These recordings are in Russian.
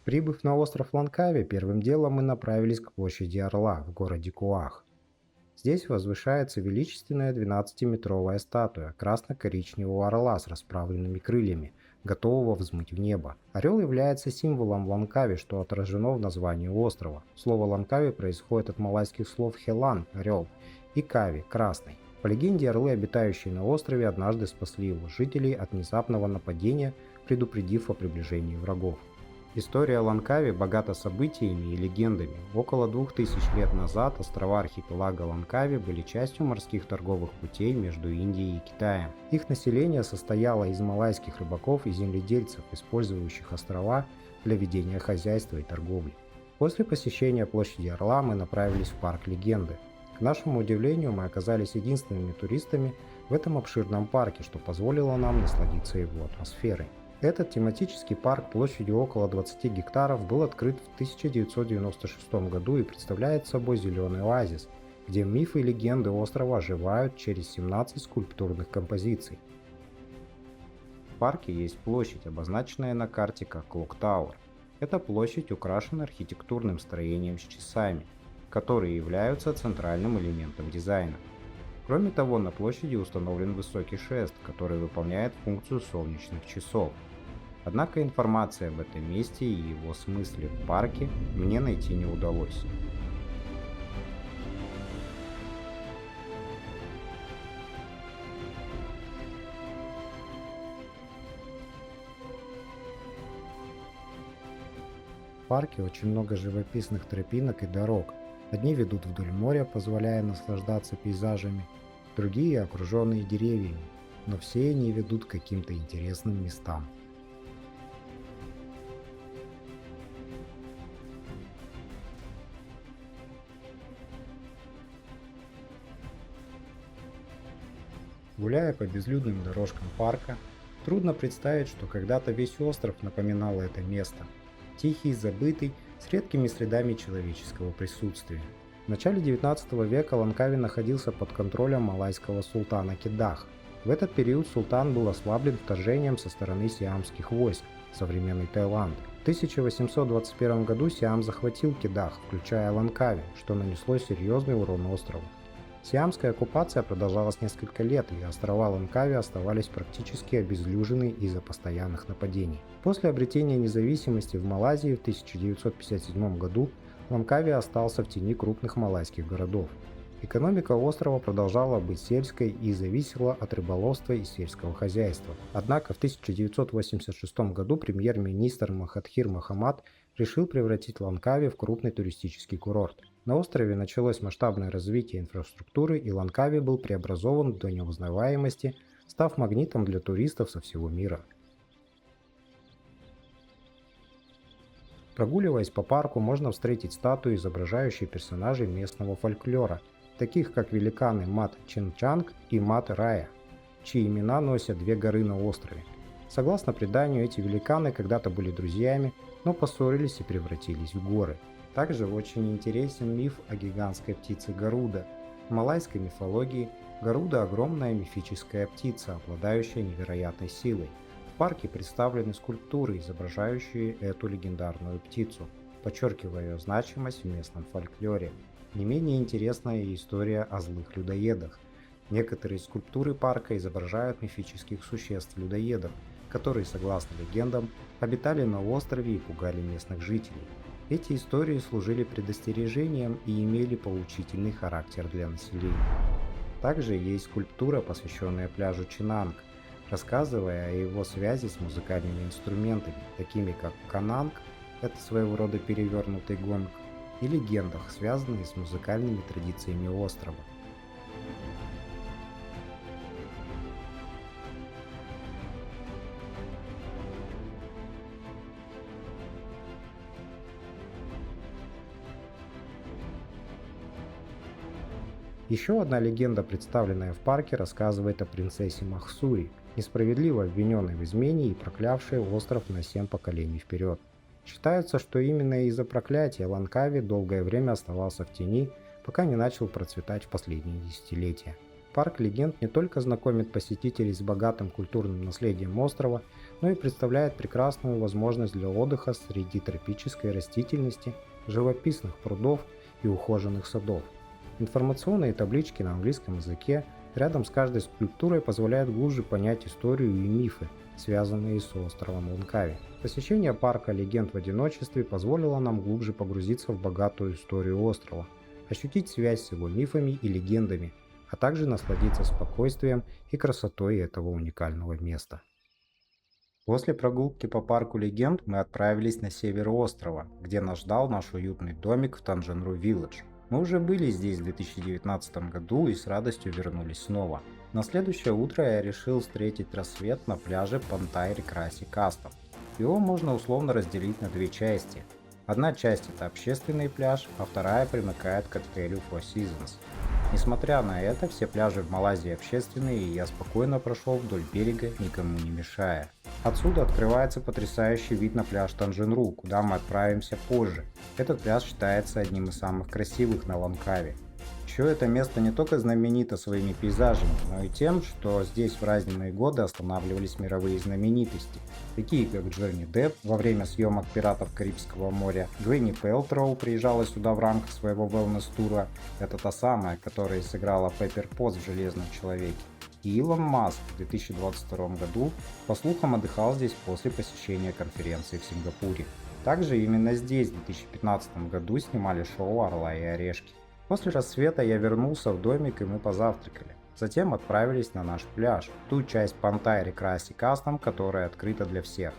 Прибыв на остров Ланкави, первым делом мы направились к площади Орла в городе Куах. Здесь возвышается величественная 12-метровая статуя красно-коричневого орла с расправленными крыльями, готового взмыть в небо. Орел является символом Ланкави, что отражено в названии острова. Слово Ланкави происходит от малайских слов «хелан» – орел и «кави» – красный. По легенде, орлы, обитающие на острове, однажды спасли его жителей от внезапного нападения, предупредив о приближении врагов. История Ланкави богата событиями и легендами. Около 2000 лет назад острова архипелага Ланкави были частью морских торговых путей между Индией и Китаем. Их население состояло из малайских рыбаков и земледельцев, использующих острова для ведения хозяйства и торговли. После посещения площади Орла мы направились в парк Легенды. К нашему удивлению, мы оказались единственными туристами в этом обширном парке, что позволило нам насладиться его атмосферой. Этот тематический парк площадью около 20 гектаров был открыт в 1996 году и представляет собой зеленый оазис, где мифы и легенды острова оживают через 17 скульптурных композиций. В парке есть площадь, обозначенная на карте как Клок Тауэр. Эта площадь украшена архитектурным строением с часами, которые являются центральным элементом дизайна. Кроме того, на площади установлен высокий шест, который выполняет функцию солнечных часов. Однако информации об этом месте и его смысле в парке мне найти не удалось. В парке очень много живописных тропинок и дорог. Одни ведут вдоль моря, позволяя наслаждаться пейзажами, другие окруженные деревьями, но все они ведут к каким-то интересным местам. Гуляя по безлюдным дорожкам парка, трудно представить, что когда-то весь остров напоминал это место. Тихий, забытый, с редкими следами человеческого присутствия. В начале 19 века Ланкави находился под контролем малайского султана Кедах. В этот период султан был ослаблен вторжением со стороны сиамских войск, современный Таиланд. В 1821 году Сиам захватил Кедах, включая Ланкави, что нанесло серьезный урон острову. Сиамская оккупация продолжалась несколько лет, и острова Ланкави оставались практически обезлюжены из-за постоянных нападений. После обретения независимости в Малайзии в 1957 году Ланкави остался в тени крупных малайских городов. Экономика острова продолжала быть сельской и зависела от рыболовства и сельского хозяйства. Однако в 1986 году премьер-министр Махатхир Мохаммад решил превратить Ланкави в крупный туристический курорт. На острове началось масштабное развитие инфраструктуры, и Ланкави был преобразован до неузнаваемости, став магнитом для туристов со всего мира. Прогуливаясь по парку, можно встретить статуи, изображающие персонажей местного фольклора, таких как великаны Мат Чинчанг и Мат Рая, чьи имена носят две горы на острове. Согласно преданию, эти великаны когда-то были друзьями, но поссорились и превратились в горы. Также очень интересен миф о гигантской птице Гаруда. В малайской мифологии Гаруда – огромная мифическая птица, обладающая невероятной силой. В парке представлены скульптуры, изображающие эту легендарную птицу, подчеркивая ее значимость в местном фольклоре. Не менее интересная и история о злых людоедах. Некоторые скульптуры парка изображают мифических существ-людоедов, которые, согласно легендам, обитали на острове и пугали местных жителей. Эти истории служили предостережением и имели поучительный характер для населения. Также есть скульптура, посвященная пляжу Чинанг, рассказывая о его связи с музыкальными инструментами, такими как кананг – это своего рода перевернутый гонг, и легендах, связанных с музыкальными традициями острова. Еще одна легенда, представленная в парке, рассказывает о принцессе Махсури, несправедливо обвиненной в измене и проклявшей остров на 7 поколений вперед. Считается, что именно из-за проклятия Ланкави долгое время оставался в тени, пока не начал процветать в последние десятилетия. Парк легенд не только знакомит посетителей с богатым культурным наследием острова, но и представляет прекрасную возможность для отдыха среди тропической растительности, живописных прудов и ухоженных садов. Информационные таблички на английском языке рядом с каждой скульптурой позволяют глубже понять историю и мифы, связанные с островом Ланкави. Посещение парка легенд в одиночестве позволило нам глубже погрузиться в богатую историю острова, ощутить связь с его мифами и легендами, а также насладиться спокойствием и красотой этого уникального места. После прогулки по парку легенд мы отправились на север острова, где нас ждал наш уютный домик в Танджанру-Вилледж. Мы уже были здесь в 2019 году и с радостью вернулись снова. На следующее утро я решил встретить рассвет на пляже Пантайри Краси Кастом. Его можно условно разделить на две части. Одна часть это общественный пляж, а вторая примыкает к отелю Four Seasons. Несмотря на это, все пляжи в Малайзии общественные, и я спокойно прошел вдоль берега, никому не мешая. Отсюда открывается потрясающий вид на пляж Танджанру, куда мы отправимся позже. Этот пляж считается одним из самых красивых на Ланкаве. Еще это место не только знаменито своими пейзажами, но и тем, что здесь в разные годы останавливались мировые знаменитости, такие как Джонни Депп во время съемок «Пиратов Карибского моря», Гвенни Пэлтроу приезжала сюда в рамках своего wellness-тура, это та самая, которая сыграла Пеппер Потс в «Железном человеке», и Илон Маск в 2022 году, по слухам, отдыхал здесь после посещения конференции в Сингапуре. Также именно здесь в 2015 году снимали шоу «Орла и орешки». После рассвета я вернулся в домик, и мы позавтракали. Затем отправились на наш пляж, ту часть Пантайри Краси Кастом, которая открыта для всех.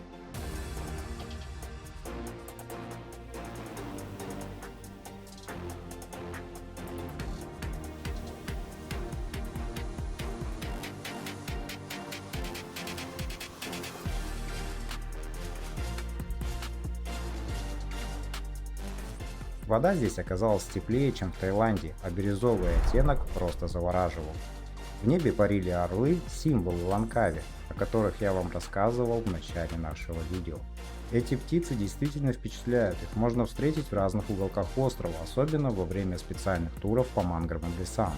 Вода здесь оказалась теплее, чем в Таиланде, а бирюзовый оттенок просто завораживал. В небе парили орлы, символы Ланкави, о которых я вам рассказывал в начале нашего видео. Эти птицы действительно впечатляют, их можно встретить в разных уголках острова, особенно во время специальных туров по мангровым лесам.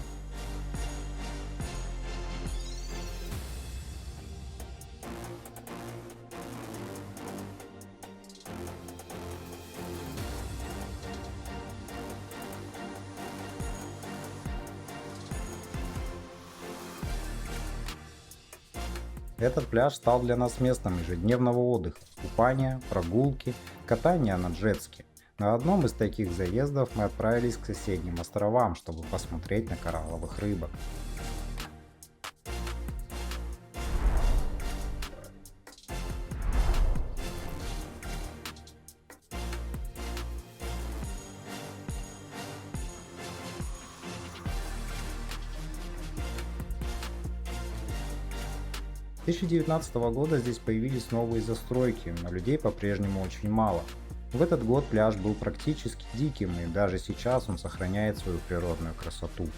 Этот пляж стал для нас местом ежедневного отдыха, купания, прогулки, катания на джетски. На одном из таких заездов мы отправились к соседним островам, чтобы посмотреть на коралловых рыбок. С 2019 года здесь появились новые застройки, но людей по-прежнему очень мало. В этот год пляж был практически диким, и даже сейчас он сохраняет свою природную красоту.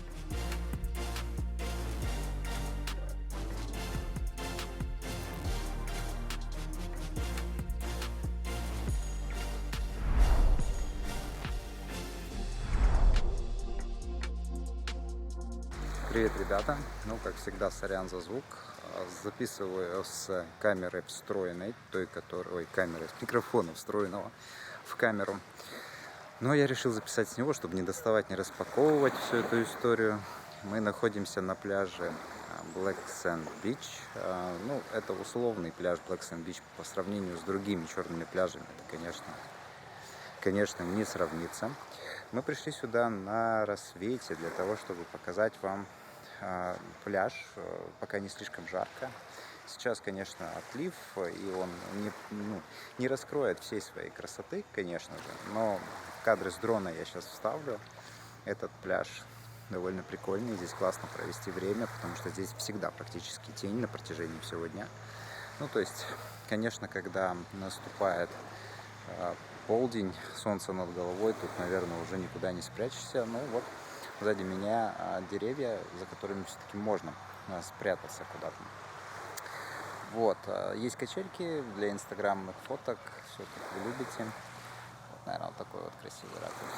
Привет, ребята! Ну, как всегда, сорян за звук. Записываю с камеры встроенной, камеры с микрофона встроенного в камеру. Но я решил записать с него, чтобы не доставать, не распаковывать всю эту историю. Мы находимся на пляже Black Sand Beach. Ну, это условный пляж Black Sand Beach по сравнению с другими черными пляжами. Это, конечно, не сравнится. Мы пришли сюда на рассвете для того, чтобы показать вам пляж, пока не слишком жарко. Сейчас, конечно, отлив, и он не раскроет всей своей красоты, конечно же, но кадры с дрона я сейчас вставлю. Этот пляж довольно прикольный, здесь классно провести время, потому что здесь всегда практически тень на протяжении всего дня. Ну, то есть, конечно, когда наступает полдень, солнце над головой, тут, наверное, уже никуда не спрячешься. Ну вот, сзади меня деревья, за которыми все-таки можно спрятаться куда-то. Вот, есть качельки для инстаграмных фоток, все как вы любите. Вот, наверное, вот такой вот красивый ракурс.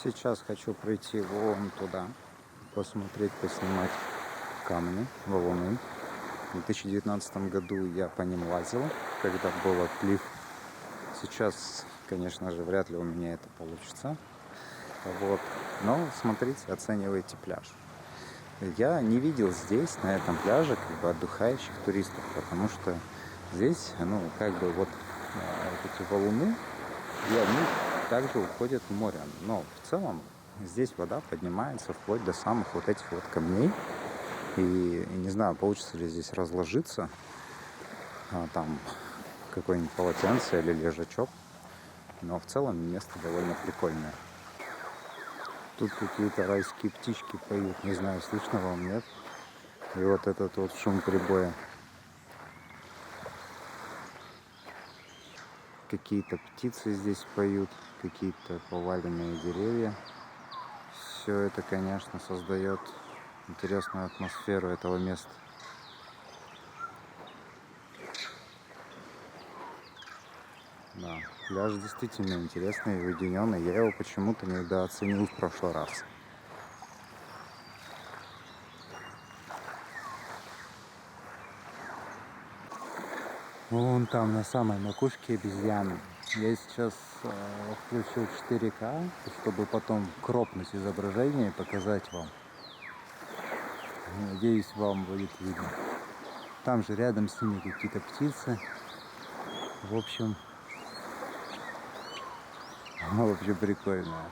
Сейчас хочу прийти вон туда, посмотреть, поснимать камни, валуны. В 2019 году я по ним лазил, когда был отлив. Сейчас, конечно же, вряд ли у меня это получится. Вот. Но смотрите, оценивайте пляж. Я не видел здесь, на этом пляже, отдыхающих туристов, потому что здесь, вот эти валуны, и они также уходят в море. Но в целом здесь вода поднимается вплоть до самых вот этих вот камней. И не знаю, получится ли здесь разложиться, там какое-нибудь полотенце или лежачок. Но в целом место довольно прикольное. Тут какие-то райские птички поют. Не знаю, слышно вам, нет? И вот этот вот шум прибоя. Какие-то птицы здесь поют, какие-то поваленные деревья. Все это, конечно, создает интересную атмосферу этого места. Да, пляж действительно интересный и уединенный. Я его почему-то недооценил в прошлый раз. Вон там на самой макушке обезьяны. Я сейчас включил 4К, чтобы потом кропнуть изображение и показать вам. Надеюсь, вам будет видно. Там же рядом с ними какие-то птицы. В общем, прикольно.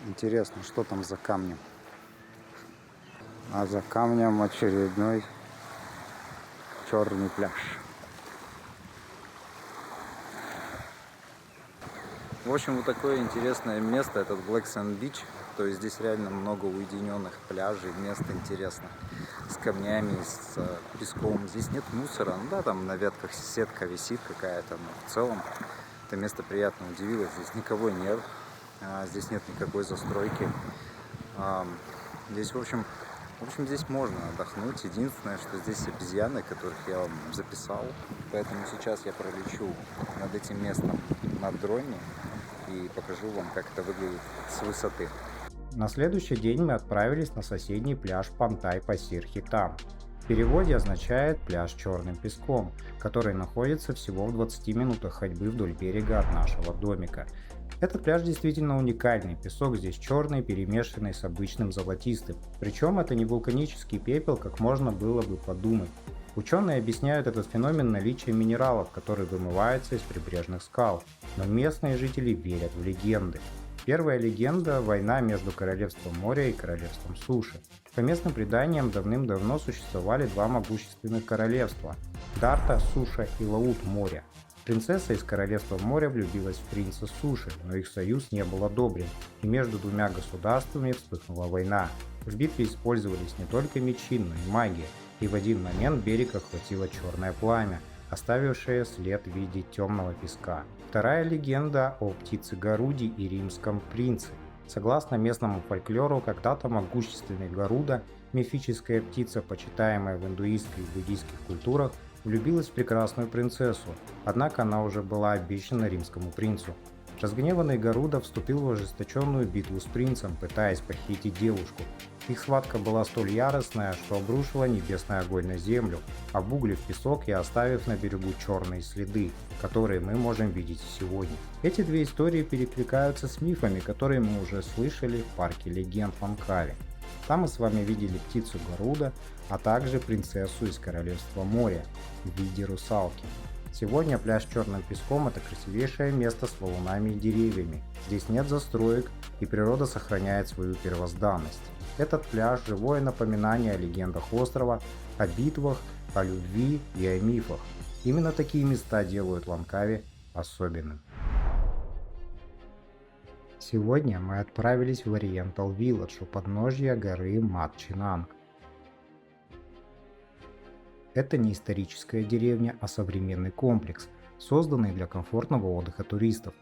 Интересно, что там за камнем? А за камнем очередной черный пляж. В общем, вот такое интересное место, этот Black Sand Beach. То есть здесь реально много уединенных пляжей, мест интересных, с камнями, с песком. Здесь нет мусора. Ну да, там на ветках сетка висит какая-то, но в целом это место приятно удивило. Здесь никого нет, здесь нет никакой застройки. Здесь, в общем, здесь можно отдохнуть. Единственное, что здесь обезьяны, которых я вам записал. Поэтому сейчас я пролечу над этим местом на дроне и покажу вам, как это выглядит с высоты. На следующий день мы отправились на соседний пляж Пантай Пасир Хитам. В переводе означает «пляж черным песком», который находится всего в 20 минутах ходьбы вдоль берега от нашего домика. Этот пляж действительно уникальный, песок здесь черный, перемешанный с обычным золотистым. Причем это не вулканический пепел, как можно было бы подумать. Ученые объясняют этот феномен наличием минералов, которые вымываются из прибрежных скал, но местные жители верят в легенды. Первая легенда – война между Королевством моря и Королевством суши. По местным преданиям давным-давно существовали два могущественных королевства – Дарта – суша и Лаут – море. Принцесса из Королевства моря влюбилась в принца суши, но их союз не был одобрен, и между двумя государствами вспыхнула война. В битве использовались не только мечи, но и магия, и в один момент берег охватило черное пламя, оставившее след в виде темного песка. Вторая легенда о птице Гаруде и римском принце. Согласно местному фольклору, когда-то могущественный Гаруда, мифическая птица, почитаемая в индуистской и буддийских культурах, влюбилась в прекрасную принцессу, однако она уже была обещана римскому принцу. Разгневанный Гаруда вступил в ожесточенную битву с принцем, пытаясь похитить девушку. Их схватка была столь яростная, что обрушила небесный огонь на землю, обуглив песок и оставив на берегу черные следы, которые мы можем видеть и сегодня. Эти две истории перекликаются с мифами, которые мы уже слышали в парке легенд в Ланкаве. Там мы с вами видели птицу Гаруда, а также принцессу из Королевства моря в виде русалки. Сегодня пляж с черным песком – это красивейшее место с валунами и деревьями. Здесь нет застроек, и природа сохраняет свою первозданность. Этот пляж – живое напоминание о легендах острова, о битвах, о любви и о мифах. Именно такие места делают Ланкави особенным. Сегодня мы отправились в Oriental Village у подножья горы Мат-Чинанг. Это не историческая деревня, а современный комплекс, созданный для комфортного отдыха туристов.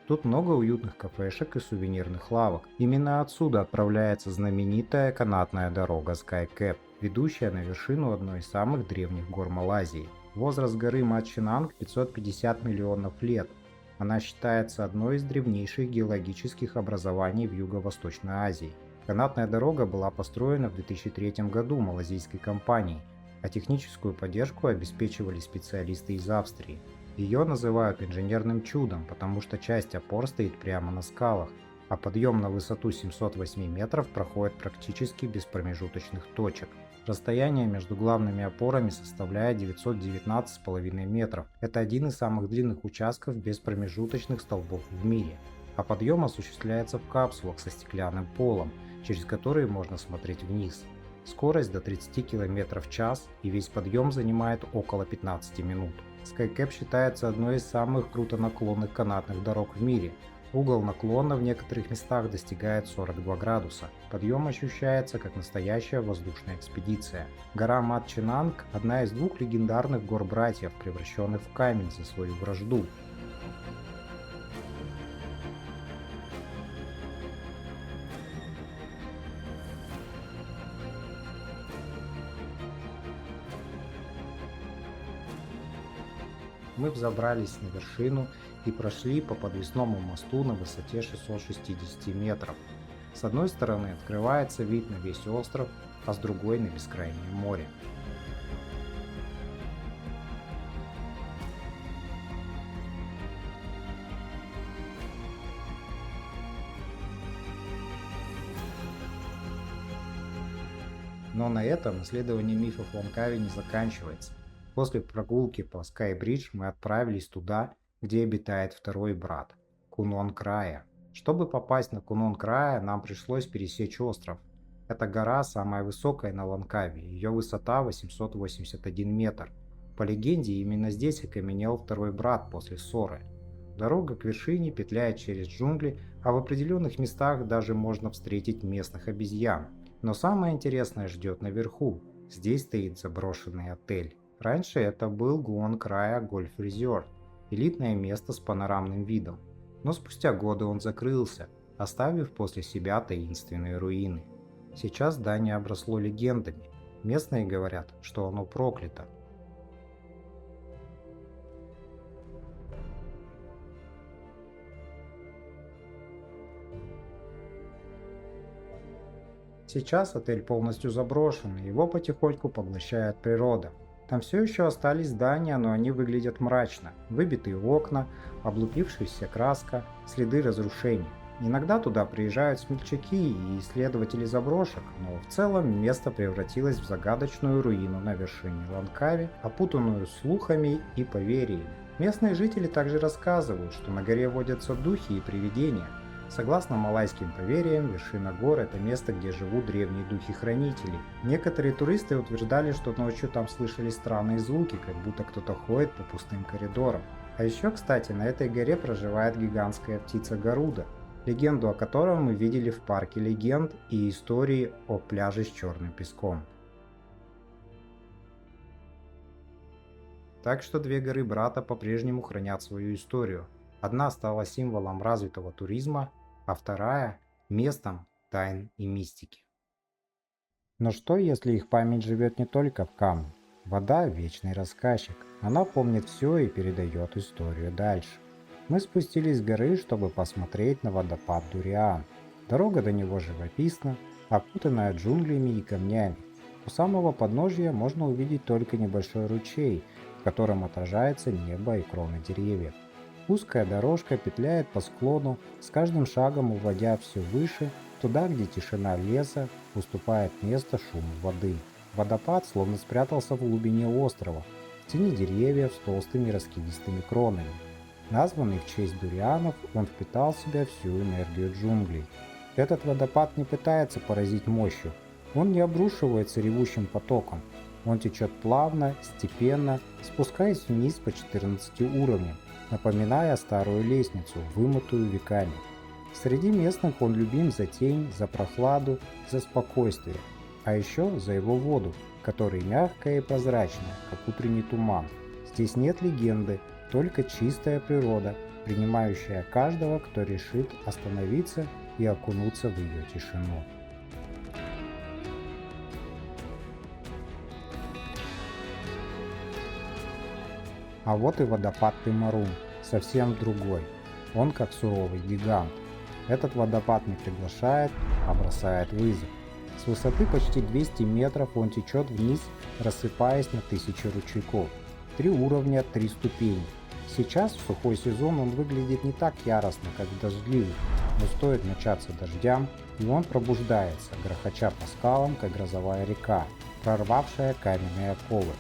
Тут много уютных кафешек и сувенирных лавок. Именно отсюда отправляется знаменитая канатная дорога Skycap, ведущая на вершину одной из самых древних гор Малайзии. Возраст горы Матчинанг 550 миллионов лет. Она считается одной из древнейших геологических образований в Юго-Восточной Азии. Канатная дорога была построена в 2003 году малазийской компанией, а техническую поддержку обеспечивали специалисты из Австрии. Ее называют инженерным чудом, потому что часть опор стоит прямо на скалах, а подъем на высоту 708 метров проходит практически без промежуточных точек. Расстояние между главными опорами составляет 919,5 метров. Это один из самых длинных участков без промежуточных столбов в мире. А подъем осуществляется в капсулах со стеклянным полом, через которые можно смотреть вниз. Скорость до 30 км в час, и весь подъем занимает около 15 минут. Skycap считается одной из самых круто наклонных канатных дорог в мире. Угол наклона в некоторых местах достигает 42 градуса. Подъем ощущается как настоящая воздушная экспедиция. Гора Матчинанг – одна из двух легендарных гор-братьев, превращенных в камень за свою вражду. Мы взобрались на вершину и прошли по подвесному мосту на высоте 660 метров. С одной стороны открывается вид на весь остров, а с другой на бескрайнее море. Но на этом исследование мифов Ланкави не заканчивается. После прогулки по Skybridge мы отправились туда, где обитает второй брат – Кунон-Края. Чтобы попасть на Кунон-Края, нам пришлось пересечь остров. Эта гора самая высокая на Ланкаве, ее высота 881 метр. По легенде, именно здесь окаменел второй брат после ссоры. Дорога к вершине петляет через джунгли, а в определенных местах даже можно встретить местных обезьян. Но самое интересное ждет наверху. Здесь стоит заброшенный отель. Раньше это был Кунон-Края Гольф-резорт, элитное место с панорамным видом. Но спустя годы он закрылся, оставив после себя таинственные руины. Сейчас здание обросло легендами. Местные говорят, что оно проклято. Сейчас отель полностью заброшен, и его потихоньку поглощает природа. Там все еще остались здания, но они выглядят мрачно. Выбитые окна, облупившаяся краска, следы разрушений. Иногда туда приезжают смельчаки и исследователи заброшек, но в целом место превратилось в загадочную руину на вершине Ланкави, опутанную слухами и поверьями. Местные жители также рассказывают, что на горе водятся духи и привидения. Согласно малайским поверьям, вершина гор – это место, где живут древние духи-хранители. Некоторые туристы утверждали, что ночью там слышали странные звуки, как будто кто-то ходит по пустым коридорам. А еще, кстати, на этой горе проживает гигантская птица Гаруда, легенду о котором мы видели в парке легенд и истории о пляже с черным песком. Так что две горы брата по-прежнему хранят свою историю. Одна стала символом развитого туризма, а вторая – местом тайн и мистики. Но что, если их память живет не только в камне? Вода – вечный рассказчик. Она помнит все и передает историю дальше. Мы спустились с горы, чтобы посмотреть на водопад Дуриан. Дорога до него живописна, окутанная джунглями и камнями. У самого подножия можно увидеть только небольшой ручей, в котором отражается небо и кроны деревьев. Узкая дорожка петляет по склону, с каждым шагом уводя все выше, туда, где тишина леса уступает место шуму воды. Водопад словно спрятался в глубине острова, в тени деревьев с толстыми раскидистыми кронами. Названный в честь дурианов, он впитал в себя всю энергию джунглей. Этот водопад не пытается поразить мощью, он не обрушивается ревущим потоком. Он течет плавно, степенно, спускаясь вниз по 14 уровням, напоминая старую лестницу, вымытую веками. Среди местных он любим за тень, за прохладу, за спокойствие, а еще за его воду, которая мягкая и прозрачная, как утренний туман. Здесь нет легенды, только чистая природа, принимающая каждого, кто решит остановиться и окунуться в ее тишину. А вот и водопад Тымарун, совсем другой. Он как суровый гигант. Этот водопад не приглашает, а бросает вызов. С высоты почти 200 метров он течет вниз, рассыпаясь на тысячи ручейков. 3 уровня, 3 ступени. Сейчас в сухой сезон он выглядит не так яростно, как в дождливый, но стоит начаться дождям, и он пробуждается, грохоча по скалам, как грозовая река, прорвавшая каменные оковы.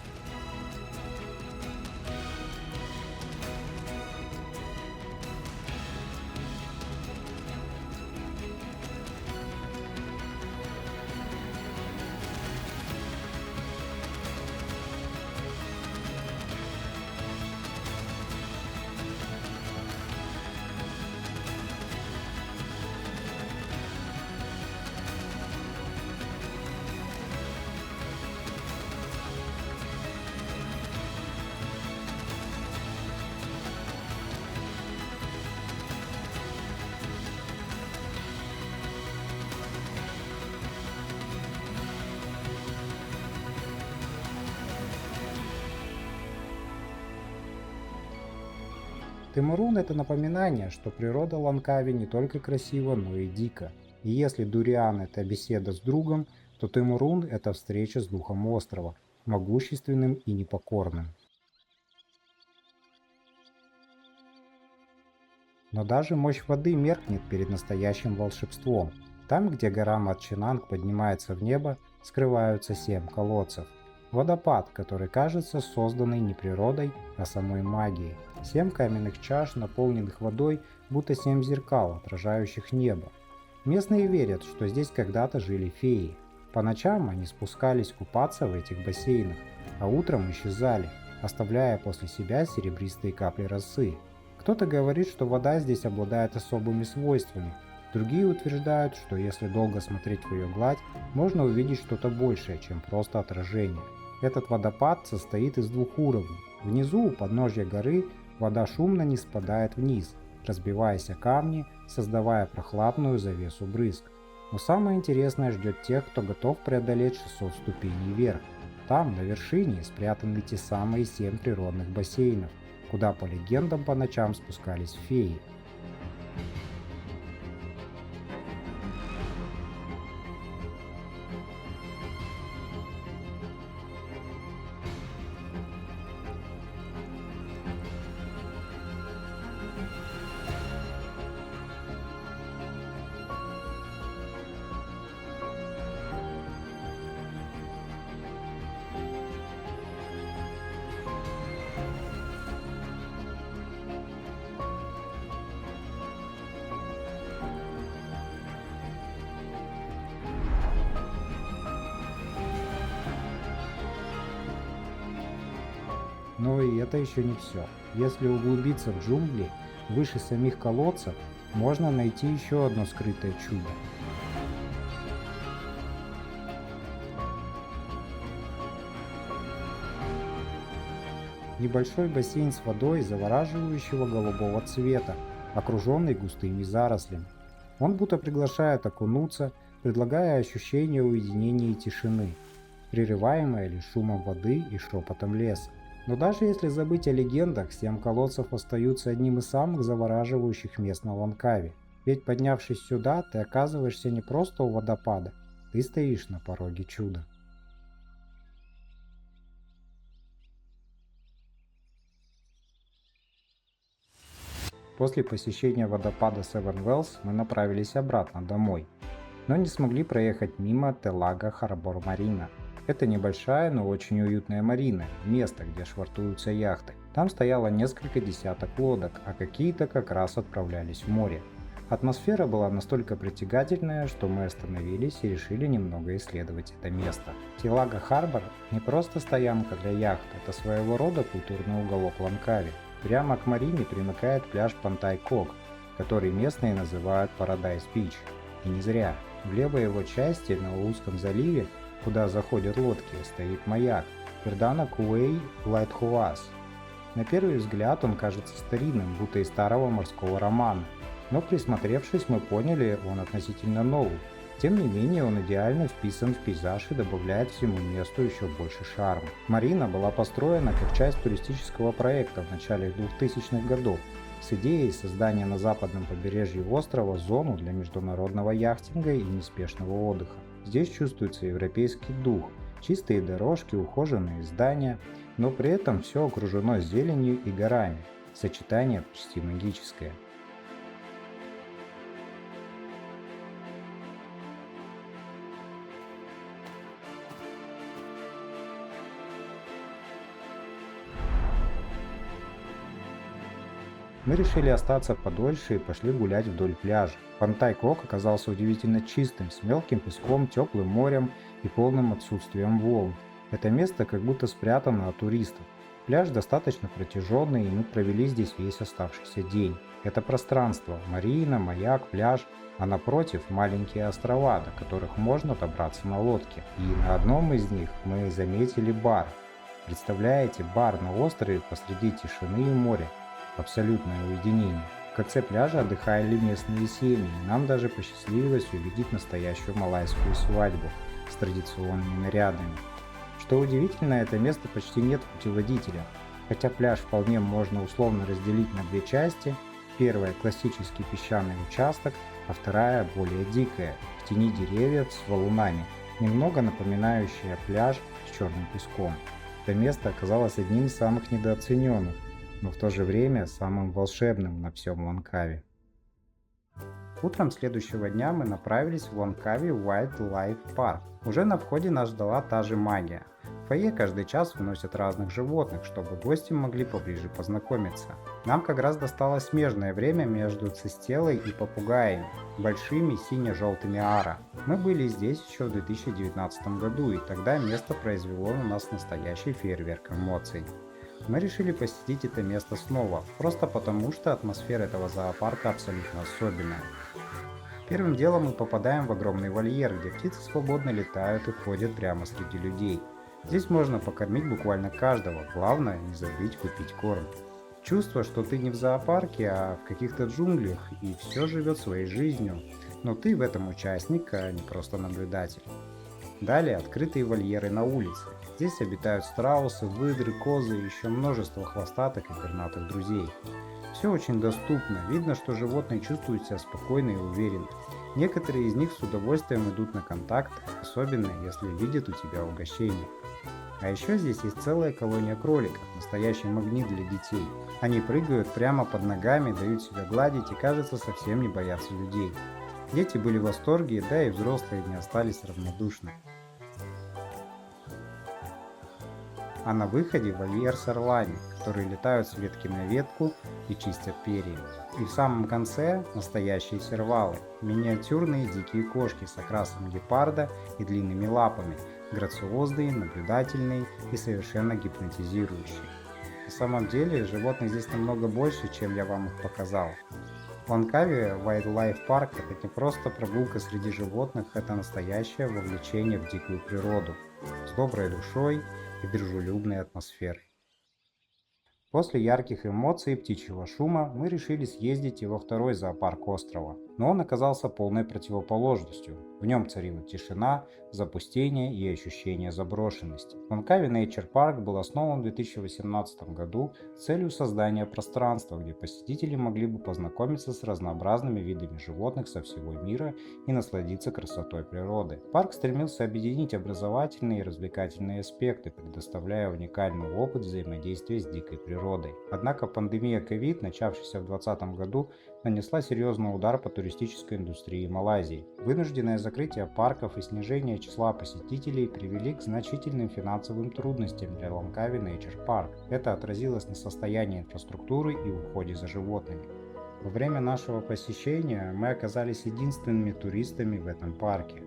Тымурун — это напоминание, что природа Ланкави не только красива, но и дика. И если Дуриан — это беседа с другом, то Тымурун — это встреча с духом острова, могущественным и непокорным. Но даже мощь воды меркнет перед настоящим волшебством. Там, где гора Матчинанг поднимается в небо, скрываются 7 колодцев. Водопад, который кажется созданный не природой, а самой магией. 7 каменных чаш, наполненных водой, будто 7 зеркал, отражающих небо. Местные верят, что здесь когда-то жили феи. По ночам они спускались купаться в этих бассейнах, а утром исчезали, оставляя после себя серебристые капли росы. Кто-то говорит, что вода здесь обладает особыми свойствами. Другие утверждают, что если долго смотреть в ее гладь, можно увидеть что-то большее, чем просто отражение. Этот водопад состоит из 2 уровней. Внизу, у подножья горы, вода шумно не спадает вниз, разбиваясь о камни, создавая прохладную завесу брызг. Но самое интересное ждет тех, кто готов преодолеть 600 ступеней вверх. Там, на вершине, спрятаны те самые 7 природных бассейнов, куда по легендам по ночам спускались феи. Но и это еще не все. Если углубиться в джунгли, выше самих колодцев, можно найти еще одно скрытое чудо. Небольшой бассейн с водой завораживающего голубого цвета, окруженный густыми зарослями. Он будто приглашает окунуться, предлагая ощущение уединения и тишины, прерываемое лишь шумом воды и шепотом леса. Но даже если забыть о легендах, 7 колодцев остаются одним из самых завораживающих мест на Ланкаве. Ведь поднявшись сюда, ты оказываешься не просто у водопада, ты стоишь на пороге чуда. После посещения водопада Seven Wells мы направились обратно домой, но не смогли проехать мимо Телага Харбор Марина. Это небольшая, но очень уютная марина, место, где швартуются яхты. Там стояло несколько десяток лодок, а какие-то как раз отправлялись в море. Атмосфера была настолько притягательная, что мы остановились и решили немного исследовать это место. Телага Харбор не просто стоянка для яхт, это своего рода культурный уголок Ланкави. Прямо к марине примыкает пляж Пантай-Кок, который местные называют Paradise Beach. И не зря. В левой его части, на узком заливе, куда заходят лодки, стоит маяк Пердана Куэй Лайтхуас. На первый взгляд он кажется старинным, будто из старого морского романа. Но присмотревшись, мы поняли, он относительно новый. Тем не менее, он идеально вписан в пейзаж и добавляет всему месту еще больше шарма. Марина была построена как часть туристического проекта в начале 2000-х годов с идеей создания на западном побережье острова зону для международного яхтинга и неспешного отдыха. Здесь чувствуется европейский дух, чистые дорожки, ухоженные здания, но при этом все окружено зеленью и горами. Сочетание почти магическое. Мы решили остаться подольше и пошли гулять вдоль пляжа. Пантай-Крок оказался удивительно чистым, с мелким песком, теплым морем и полным отсутствием волн. Это место как будто спрятано от туристов. Пляж достаточно протяженный, и мы провели здесь весь оставшийся день. Это пространство – марина, маяк, пляж, а напротив – маленькие острова, до которых можно добраться на лодке. И на одном из них мы заметили бар. Представляете, бар на острове посреди тишины и моря. Абсолютное уединение. В конце пляжа отдыхали местные семьи, и нам даже посчастливилось увидеть настоящую малайскую свадьбу с традиционными нарядами. Что удивительно, это место почти нет путеводителя, хотя пляж вполне можно условно разделить на две части. Первая – классический песчаный участок, а вторая – более дикая, в тени деревьев с валунами, немного напоминающая пляж с черным песком. Это место оказалось одним из самых недооцененных, но в то же время самым волшебным на всем Лангкаве. Утром следующего дня мы направились в Лангкави Wildlife Park. Уже на входе нас ждала та же магия. В фойе каждый час выносят разных животных, чтобы гости могли поближе познакомиться. Нам как раз досталось смежное время между цистелой и попугаями, большими сине-желтыми ара. Мы были здесь еще в 2019 году, и тогда место произвело на нас настоящий фейерверк эмоций. Мы решили посетить это место снова, просто потому что атмосфера этого зоопарка абсолютно особенная. Первым делом мы попадаем в огромный вольер, где птицы свободно летают и ходят прямо среди людей. Здесь можно покормить буквально каждого, главное не забыть купить корм. Чувство, что ты не в зоопарке, а в каких-то джунглях, и все живет своей жизнью, но ты в этом участник, а не просто наблюдатель. Далее открытые вольеры на улице. Здесь обитают страусы, выдры, козы и еще множество хвостатых и пернатых друзей. Все очень доступно, видно, что животные чувствуют себя спокойно и уверенно. Некоторые из них с удовольствием идут на контакт, особенно если видят у тебя угощение. А еще здесь есть целая колония кроликов, настоящий магнит для детей. Они прыгают прямо под ногами, дают себя гладить и, кажется, совсем не боятся людей. Дети были в восторге, да и взрослые не остались равнодушны. А на выходе вольер с орлами, которые летают с ветки на ветку и чистят перья. И в самом конце настоящие сервалы, миниатюрные дикие кошки с окрасом гепарда и длинными лапами, грациозные, наблюдательные и совершенно гипнотизирующие. На самом деле животных здесь намного больше, чем я вам их показал. В Лангкави Wildlife Park – это не просто прогулка среди животных, это настоящее вовлечение в дикую природу с доброй душой и дружелюбной атмосферой. После ярких эмоций и птичьего шума мы решили съездить и во второй зоопарк острова, но он оказался полной противоположностью. В нем царила тишина, запустение и ощущение заброшенности. Лангкави Nature Park был основан в 2018 году с целью создания пространства, где посетители могли бы познакомиться с разнообразными видами животных со всего мира и насладиться красотой природы. Парк стремился объединить образовательные и развлекательные аспекты, предоставляя уникальный опыт взаимодействия с дикой природой. Однако пандемия COVID, начавшаяся в 2020 году, нанесла серьезный удар по туристической индустрии Малайзии. Вынужденное закрытие парков и снижение числа посетителей привели к значительным финансовым трудностям для Лангкави Nature Park. Это отразилось на состоянии инфраструктуры и уходе за животными. Во время нашего посещения мы оказались единственными туристами в этом парке.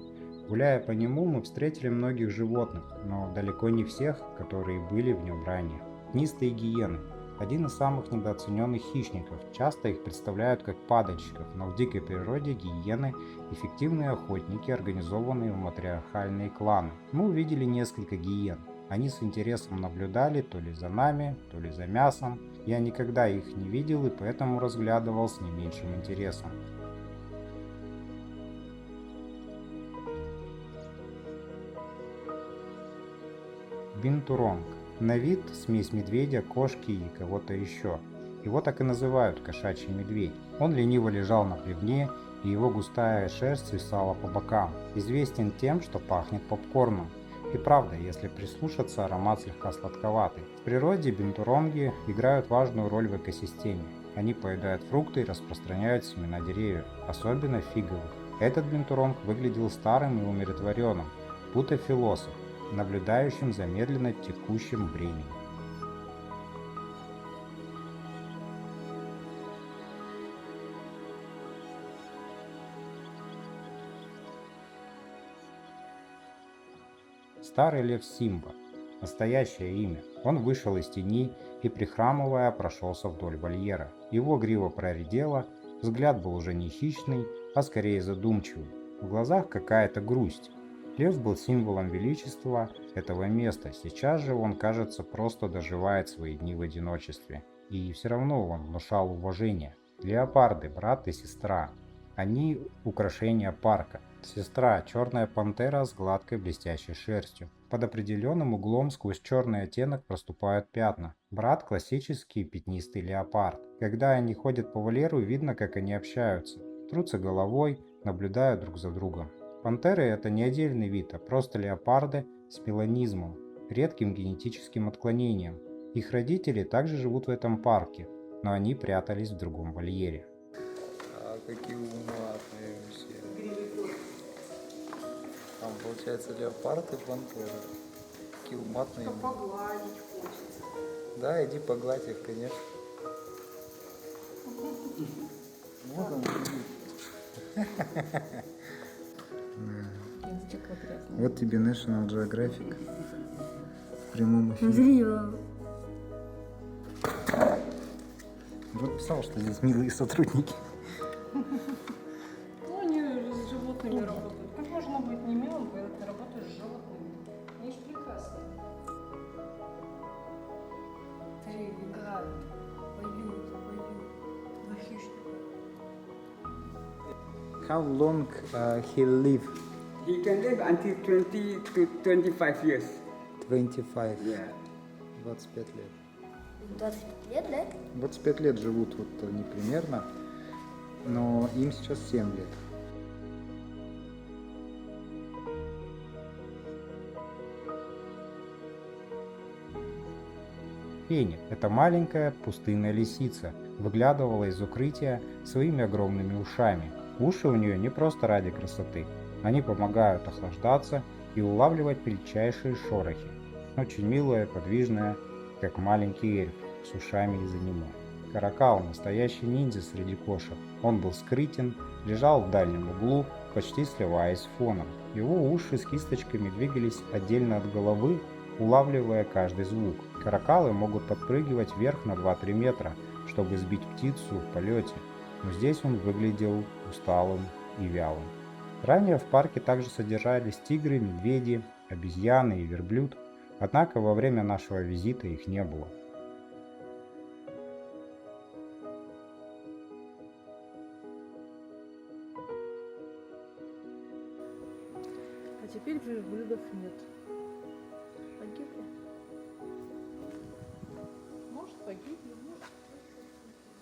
Гуляя по нему, мы встретили многих животных, но далеко не всех, которые были в нем ранее. Пятнистые гиены – один из самых недооцененных хищников. Часто их представляют как падальщиков, но в дикой природе гиены – эффективные охотники, организованные в матриархальные кланы. Мы увидели несколько гиен. Они с интересом наблюдали то ли за нами, то ли за мясом. Я никогда их не видел и поэтому разглядывал с не меньшим интересом. Бинтуронг. На вид смесь медведя, кошки и кого-то еще. Его так и называют кошачий медведь. Он лениво лежал на бревне, и его густая шерсть свисала по бокам. Известен тем, что пахнет попкорном. И правда, если прислушаться, аромат слегка сладковатый. В природе бинтуронги играют важную роль в экосистеме. Они поедают фрукты и распространяют семена деревьев, особенно фиговых. Этот бинтуронг выглядел старым и умиротворенным, будто философ, наблюдающим за медленно текущим временем. Старый лев Симба. Настоящее имя. Он вышел из тени и, прихрамывая, прошелся вдоль вольера. Его грива проредела, взгляд был уже не хищный, а скорее задумчивый. В глазах какая-то грусть. Лев был символом величества этого места, сейчас же он, кажется, просто доживает свои дни в одиночестве. И все равно он внушал уважение. Леопарды, брат и сестра. Они украшения парка. Сестра – черная пантера с гладкой блестящей шерстью. Под определенным углом сквозь черный оттенок проступают пятна. Брат – классический пятнистый леопард. Когда они ходят по вольеру, видно, как они общаются. Трутся головой, наблюдают друг за другом. Пантеры – это не отдельный вид, а просто леопарды с меланизмом, редким генетическим отклонением. Их родители также живут в этом парке, но они прятались в другом вольере. А какие уматные вообще. Там получается леопард и пантера. Какие уматные. Погладить хочется. Да, иди погладь их, конечно. Вот он. Вот тебе National Geographic в прямом эфире. Вот писал, что здесь милые сотрудники. Ну, они с животными работают. Как можно быть не милым, когда ты работаешь с животными? Они же прекрасные. Смотри, играют, воюют на хищников. How long he live? He can live until 20 to 25 years. 25. Yeah. 25 лет. 25 лет, да? 25 лет живут вот они примерно, но им сейчас 7 лет. Феник – это маленькая пустынная лисица, выглядывала из укрытия своими огромными ушами. Уши у нее не просто ради красоты, они помогают охлаждаться и улавливать мельчайшие шорохи. Очень милая, подвижная, как маленький эльф, с ушами из аниме. Каракал – настоящий ниндзя среди кошек. Он был скрытен, лежал в дальнем углу, почти сливаясь с фоном. Его уши с кисточками двигались отдельно от головы, улавливая каждый звук. Каракалы могут подпрыгивать вверх на 2-3 метра, чтобы сбить птицу в полете, но здесь он выглядел усталым и вялым. Ранее в парке также содержались тигры, медведи, обезьяны и верблюд, однако во время нашего визита их не было. А теперь верблюдов нет. Погибли. Может, погибли, может.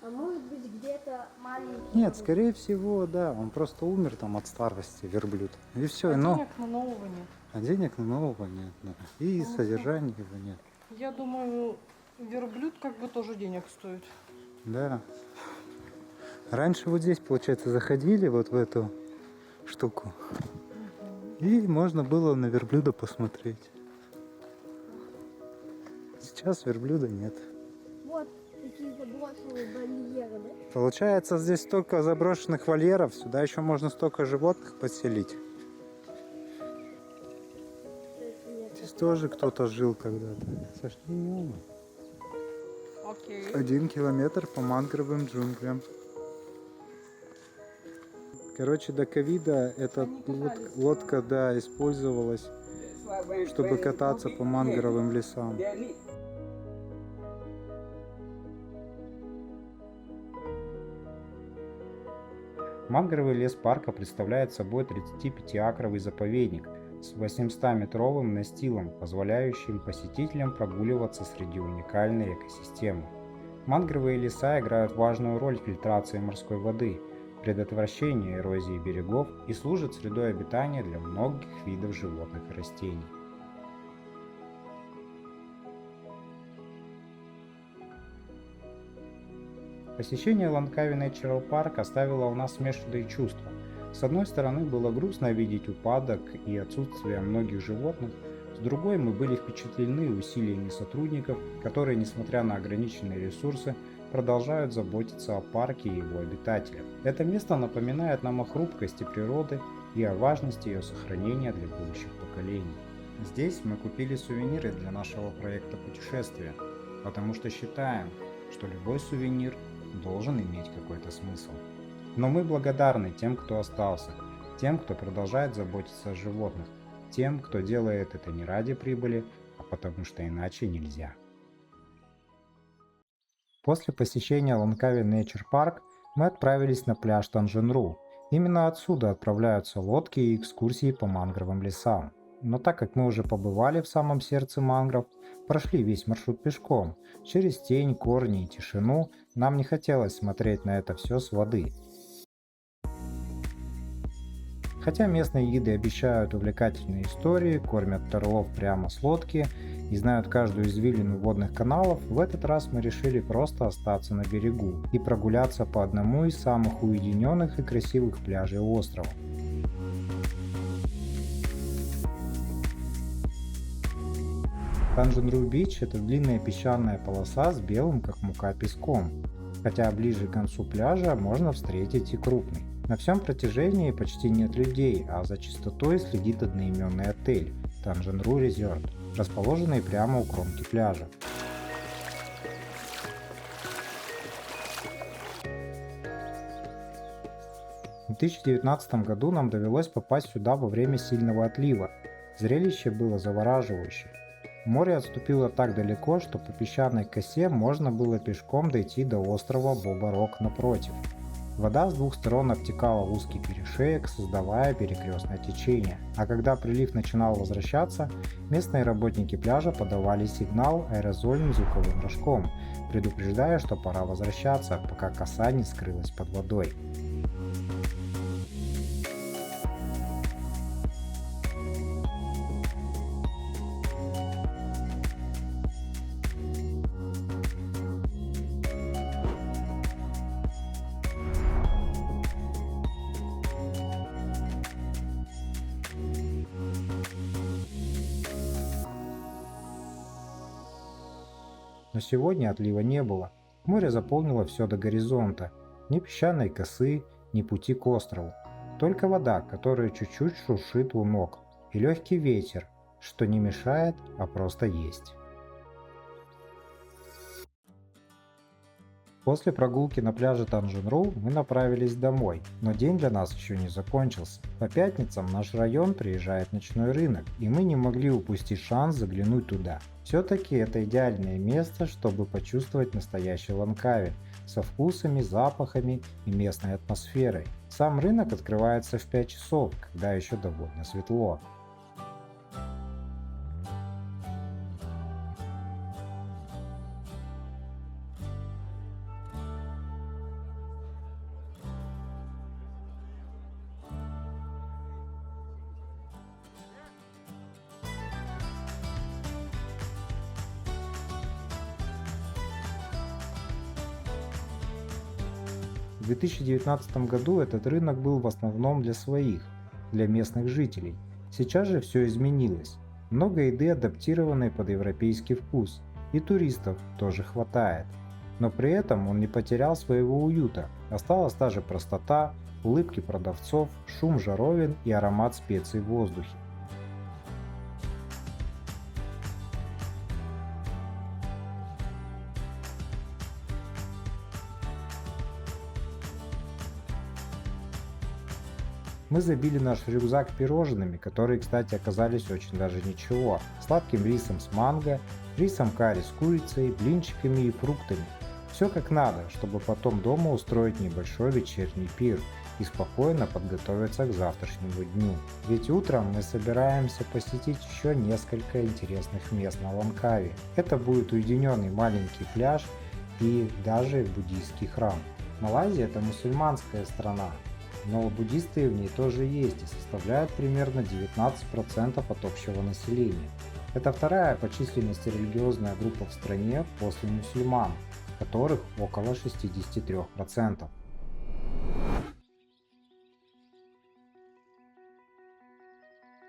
А может быть где-то маленький. Нет, скорее всего, да, он просто умер там от старости, верблюд. И все, А но денег на нового нет. а денег на нового нет, да. И содержания его нет. Я думаю, верблюд как бы тоже денег стоит. Да. Раньше вот здесь, получается, заходили вот в эту штуку. И можно было на верблюда посмотреть. Сейчас верблюда нет. Вот такие заброшенные вольеры, да? Получается, здесь столько заброшенных вольеров, сюда еще можно столько животных подселить. То есть нет. Здесь тоже кто-то жил когда-то. Сошли мимо. Окей. 1 километр по мангровым джунглям. Короче, до ковида эта Они катались. лодка, да, использовалась чтобы кататься по мангровым лесам. Мангровый лес парка представляет собой 35-акровый заповедник с 800-метровым настилом, позволяющим посетителям прогуливаться среди уникальной экосистемы. Мангровые леса играют важную роль в фильтрации морской воды, предотвращении эрозии берегов и служат средой обитания для многих видов животных и растений. Посещение Ланкави Natural Park оставило у нас смешанные чувства. С одной стороны, было грустно видеть упадок и отсутствие многих животных, с другой, мы были впечатлены усилиями сотрудников, которые, несмотря на ограниченные ресурсы, продолжают заботиться о парке и его обитателях. Это место напоминает нам о хрупкости природы и о важности ее сохранения для будущих поколений. Здесь мы купили сувениры для нашего проекта путешествия, потому что считаем, что любой сувенир должен иметь какой-то смысл. Но мы благодарны тем, кто остался, тем, кто продолжает заботиться о животных, тем, кто делает это не ради прибыли, а потому что иначе нельзя. После посещения Ланкави Nature Park мы отправились на пляж Танжин-Ру. Именно отсюда отправляются лодки и экскурсии по мангровым лесам. Но так как мы уже побывали в самом сердце мангров, прошли весь маршрут пешком, через тень, корни и тишину, нам не хотелось смотреть на это все с воды. Хотя местные гиды обещают увлекательные истории, кормят орлов прямо с лодки и знают каждую извилину водных каналов, в этот раз мы решили просто остаться на берегу и прогуляться по одному из самых уединенных и красивых пляжей острова. Танжин-Ру-Бич – это длинная песчаная полоса с белым как мука песком, хотя ближе к концу пляжа можно встретить и крупный. На всем протяжении почти нет людей, а за чистотой следит одноименный отель Танжин-Ру Resort, расположенный прямо у кромки пляжа. В 2019 году нам довелось попасть сюда во время сильного отлива. Зрелище было завораживающее. Море отступило так далеко, что по песчаной косе можно было пешком дойти до острова Боба-Рок напротив. Вода с двух сторон обтекала в узкий перешеек, создавая перекрестное течение. А когда прилив начинал возвращаться, местные работники пляжа подавали сигнал аэрозольным звуковым рожком, предупреждая, что пора возвращаться, пока коса не скрылась под водой. Но сегодня отлива не было. Море заполнило все до горизонта. Ни песчаной косы, ни пути к острову. Только вода, которая чуть-чуть шуршит у ног. И легкий ветер, что не мешает, а просто есть. После прогулки на пляже Танжин-Ру мы направились домой, но день для нас еще не закончился. По пятницам в наш район приезжает ночной рынок, и мы не могли упустить шанс заглянуть туда. Все-таки это идеальное место, чтобы почувствовать настоящий Ланкави, со вкусами, запахами и местной атмосферой. Сам рынок открывается в 5 часов, когда еще довольно светло. В 2019 году этот рынок был в основном для своих, для местных жителей. Сейчас же все изменилось. Много еды, адаптированной под европейский вкус, и туристов тоже хватает. Но при этом он не потерял своего уюта. Осталась та же простота, улыбки продавцов, шум жаровин и аромат специй в воздухе. Мы забили наш рюкзак пирожными, которые, кстати, оказались очень даже ничего. Сладким рисом с манго, рисом карри с курицей, блинчиками и фруктами. Все как надо, чтобы потом дома устроить небольшой вечерний пир и спокойно подготовиться к завтрашнему дню. Ведь утром мы собираемся посетить еще несколько интересных мест на Ланкаве. Это будет уединенный маленький пляж и даже буддийский храм. Малайзия – это мусульманская страна, но буддисты в ней тоже есть и составляют примерно 19% от общего населения. Это вторая по численности религиозная группа в стране после мусульман, которых около 63%.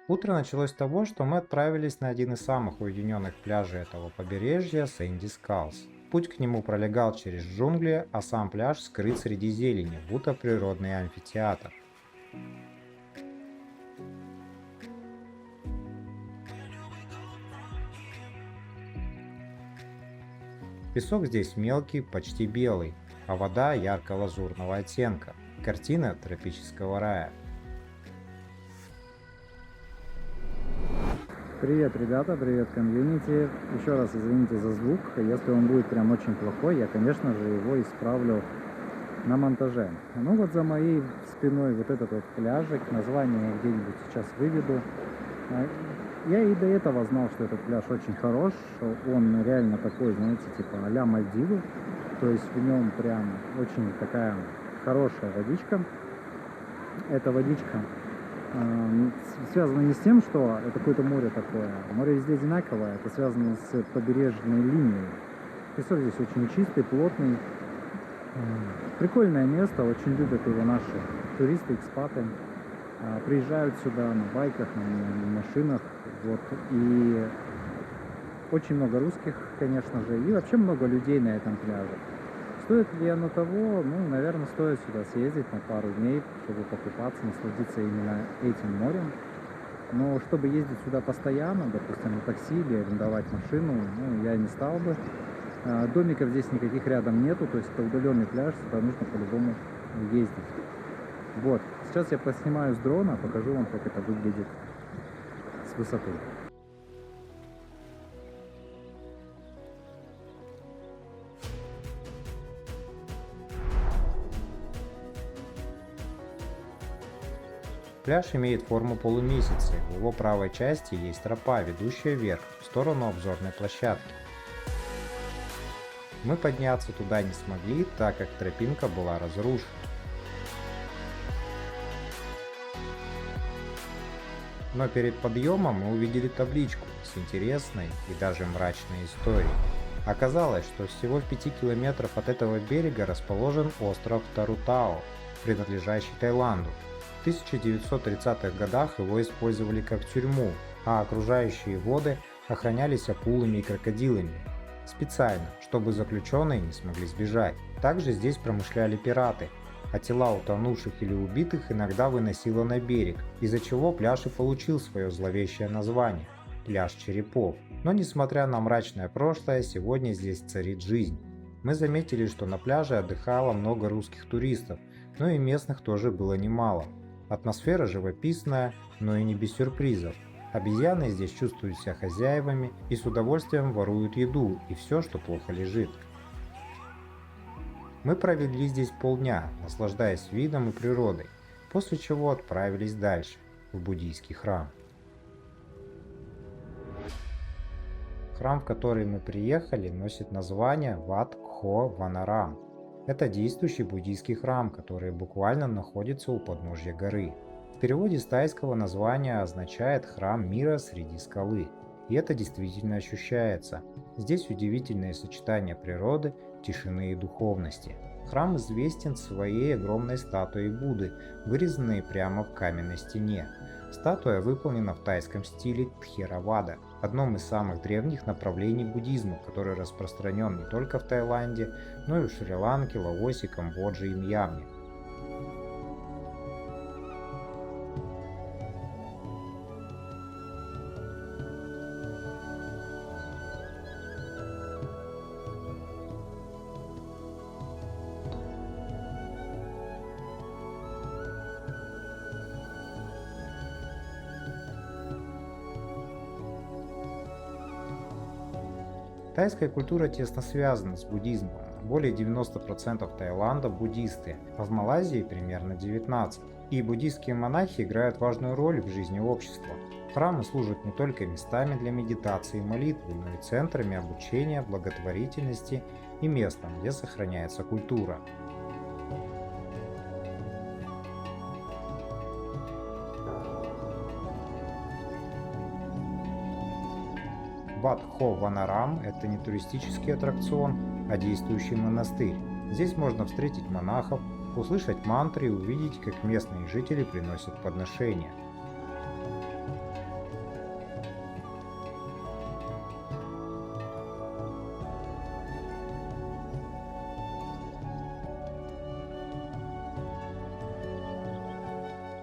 Утро началось с того, что мы отправились на один из самых уединенных пляжей этого побережья – Сэнди Скалс. Путь к нему пролегал через джунгли, а сам пляж скрыт среди зелени, будто природный амфитеатр. Песок здесь мелкий, почти белый, а вода ярко-лазурного оттенка. Картина тропического рая. Привет, ребята, привет, комьюнити. Еще раз извините за звук. Если он будет прям очень плохой, я, конечно же, его исправлю на монтаже. Ну вот за моей спиной вот этот вот пляжик. Название я где-нибудь сейчас выведу. Я и до этого знал, что этот пляж очень хорош. Он реально такой, знаете, типа а-ля Мальдивы. То есть в нем прям очень такая хорошая водичка. Эта водичка связано не с тем, что это какое-то море такое. Море везде одинаковое, это связано с побережной линией. Песок здесь очень чистый, плотный. Прикольное место, очень любят его наши туристы, экспаты. Приезжают сюда на байках, на машинах. Вот. И очень много русских, конечно же, и вообще много людей на этом пляже. Стоит ли оно того? Ну, наверное, стоит сюда съездить на пару дней, чтобы покупаться, насладиться именно этим морем. Но чтобы ездить сюда постоянно, допустим, на такси или арендовать машину, ну, я не стал бы. Домиков здесь никаких рядом нету, то есть это удаленный пляж, сюда нужно по-любому ездить. Вот, сейчас я поснимаю с дрона, покажу вам, как это выглядит с высоты. Пляж имеет форму полумесяца, в его правой части есть тропа, ведущая вверх, в сторону обзорной площадки. Мы подняться туда не смогли, так как тропинка была разрушена. Но перед подъемом мы увидели табличку с интересной и даже мрачной историей. Оказалось, что всего в 5 километрах от этого берега расположен остров Тарутао, принадлежащий Таиланду. В 1930-х годах его использовали как тюрьму, а окружающие воды охранялись акулами и крокодилами. Специально, чтобы заключенные не смогли сбежать. Также здесь промышляли пираты, а тела утонувших или убитых иногда выносило на берег, из-за чего пляж и получил свое зловещее название – пляж черепов. Но несмотря на мрачное прошлое, сегодня здесь царит жизнь. Мы заметили, что на пляже отдыхало много русских туристов, но и местных тоже было немало. Атмосфера живописная, но и не без сюрпризов. Обезьяны здесь чувствуют себя хозяевами и с удовольствием воруют еду и все, что плохо лежит. Мы провели здесь полдня, наслаждаясь видом и природой, после чего отправились дальше, в буддийский храм. Храм, в который мы приехали, носит название Wat Kho Vanaram. Это действующий буддийский храм, который буквально находится у подножья горы. В переводе с тайского название означает «храм мира среди скалы». И это действительно ощущается. Здесь удивительное сочетание природы, тишины и духовности. Храм известен своей огромной статуей Будды, вырезанной прямо в каменной стене. Статуя выполнена в тайском стиле Тхеравада, одном из самых древних направлений буддизма, который распространен не только в Таиланде, но и в Шри-Ланке, Лаосе, Камбодже и Мьянме. Тайская культура тесно связана с буддизмом. Более 90% Таиланда буддисты, а в Малайзии примерно 19%. И буддийские монахи играют важную роль в жизни общества. Храмы служат не только местами для медитации и молитвы, но и центрами обучения, благотворительности и местом, где сохраняется культура. Wat Ho Vanaram – это не туристический аттракцион, а действующий монастырь. Здесь можно встретить монахов, услышать мантры и увидеть, как местные жители приносят подношения.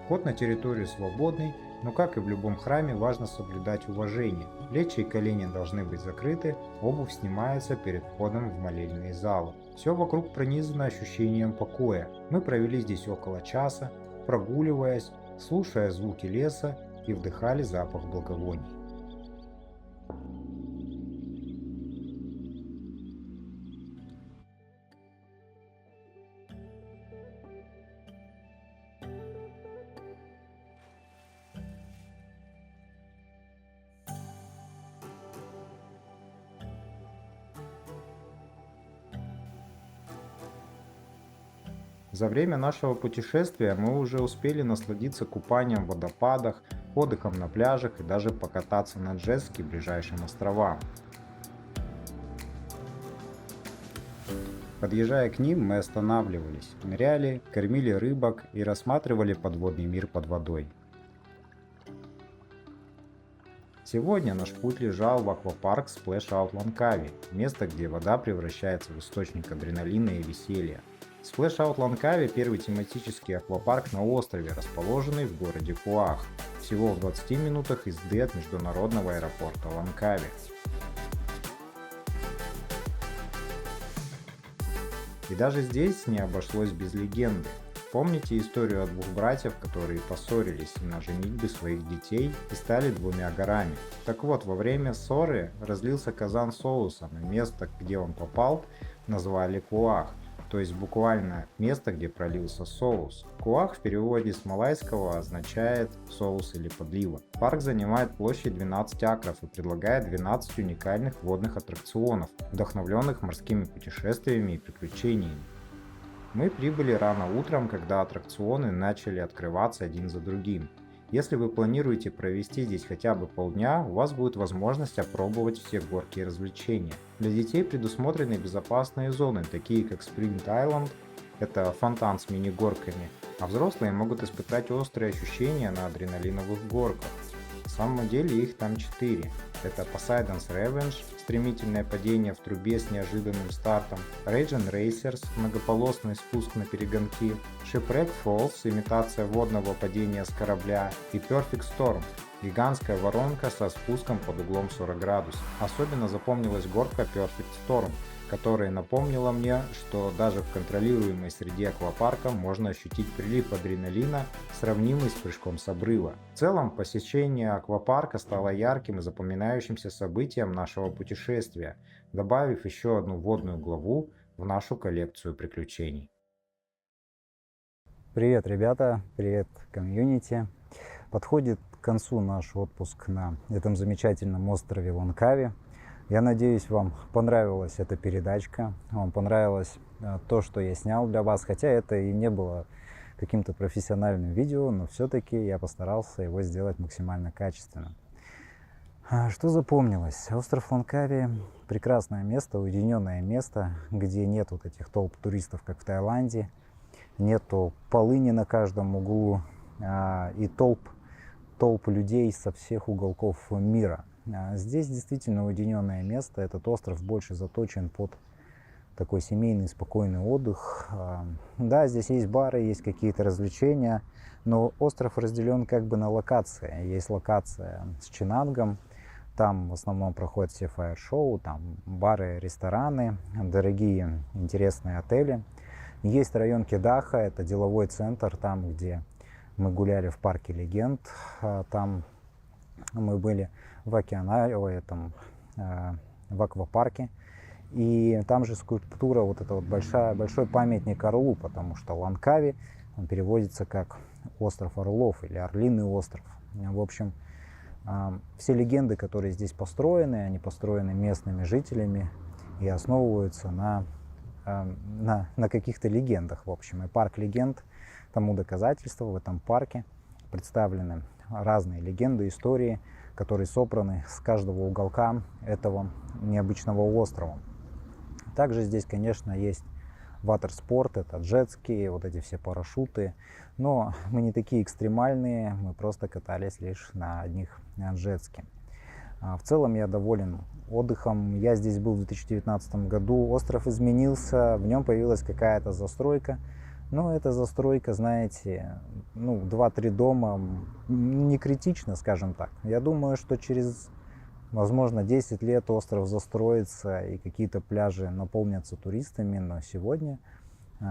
Вход на территорию свободный, но как и в любом храме важно соблюдать уважение. Плечи и колени должны быть закрыты, обувь снимается перед входом в молельные залы. Все вокруг пронизано ощущением покоя. Мы провели здесь около часа, прогуливаясь, слушая звуки леса и вдыхали запах благовоний. За время нашего путешествия мы уже успели насладиться купанием в водопадах, отдыхом на пляжах и даже покататься на джет-ски к ближайшим островам. Подъезжая к ним, мы останавливались, ныряли, кормили рыбок и рассматривали подводный мир под водой. Сегодня наш путь лежал в аквапарк Splash Out Langkawi, место, где вода превращается в источник адреналина и веселья. Splash Out Langkawi – первый тематический аквапарк на острове, расположенный в городе Куах, всего в 20 минутах езды от международного аэропорта Лангкави. И даже здесь не обошлось без легенды. Помните историю о двух братьев, которые поссорились на женитьбе своих детей и стали двумя горами? Так вот, во время ссоры разлился казан соусом, и место, где он попал, назвали Куах, то есть буквально место, где пролился соус. Куах в переводе с малайского означает соус или подлива. Парк занимает площадь 12 акров и предлагает 12 уникальных водных аттракционов, вдохновленных морскими путешествиями и приключениями. Мы прибыли рано утром, когда аттракционы начали открываться один за другим. Если вы планируете провести здесь хотя бы полдня, у вас будет возможность опробовать все горки и развлечения. Для детей предусмотрены безопасные зоны, такие как Spring Island, это фонтан с мини-горками, а взрослые могут испытать острые ощущения на адреналиновых горках. На самом деле их там 4. Это Poseidon's Revenge, стремительное падение в трубе с неожиданным стартом, Rage and Racers, многополосный спуск на перегонки, Shipwreck Falls, имитация водного падения с корабля, и Perfect Storm, гигантская воронка со спуском под углом 40 градусов. Особенно запомнилась горка Perfect Storm, которая напомнила мне, что даже в контролируемой среде аквапарка можно ощутить прилив адреналина, сравнимый с прыжком с обрыва. В целом, посещение аквапарка стало ярким и запоминающимся событием нашего путешествия, добавив еще одну водную главу в нашу коллекцию приключений. Привет, ребята! Привет, комьюнити! Подходит к концу наш отпуск на этом замечательном острове Лангкави. Я надеюсь, вам понравилась эта передачка, вам понравилось то, что я снял для вас, хотя это и не было каким-то профессиональным видео, но все-таки я постарался его сделать максимально качественно. Что запомнилось? Остров Лангкави – прекрасное место, уединенное место, где нет вот этих толп туристов, как в Таиланде, нету полыни на каждом углу и толп людей со всех уголков мира. Здесь действительно уединенное место, этот остров больше заточен под такой семейный спокойный отдых. Да, здесь есть бары, есть какие-то развлечения, но остров разделен как бы на локации. Есть локация с Ченангом, там в основном проходят все фаер-шоу, там бары, рестораны, дорогие интересные отели. Есть район Кедаха, это деловой центр, там где мы гуляли в парке легенд, там мы были в Океанарио, этом в аквапарке. И там же скульптура, вот это вот большой памятник орлу, потому что Ланкави он переводится как остров орлов или орлиный остров. В общем, все легенды, которые здесь построены, они построены местными жителями и основываются на каких-то легендах, в общем. И парк легенд тому доказательство. В этом парке представлены разные легенды, истории, которые собраны с каждого уголка этого необычного острова. Также здесь, конечно, есть ватерспорт, это джетски, вот эти все парашюты. Но мы не такие экстремальные, мы просто катались лишь на одних джетски. В целом я доволен отдыхом. Я здесь был в 2019 году, остров изменился, в нем появилась какая-то застройка. Но эта застройка, знаете, 2-3 дома не критично, скажем так. Я думаю, что через, возможно, 10 лет остров застроится и какие-то пляжи наполнятся туристами. Но сегодня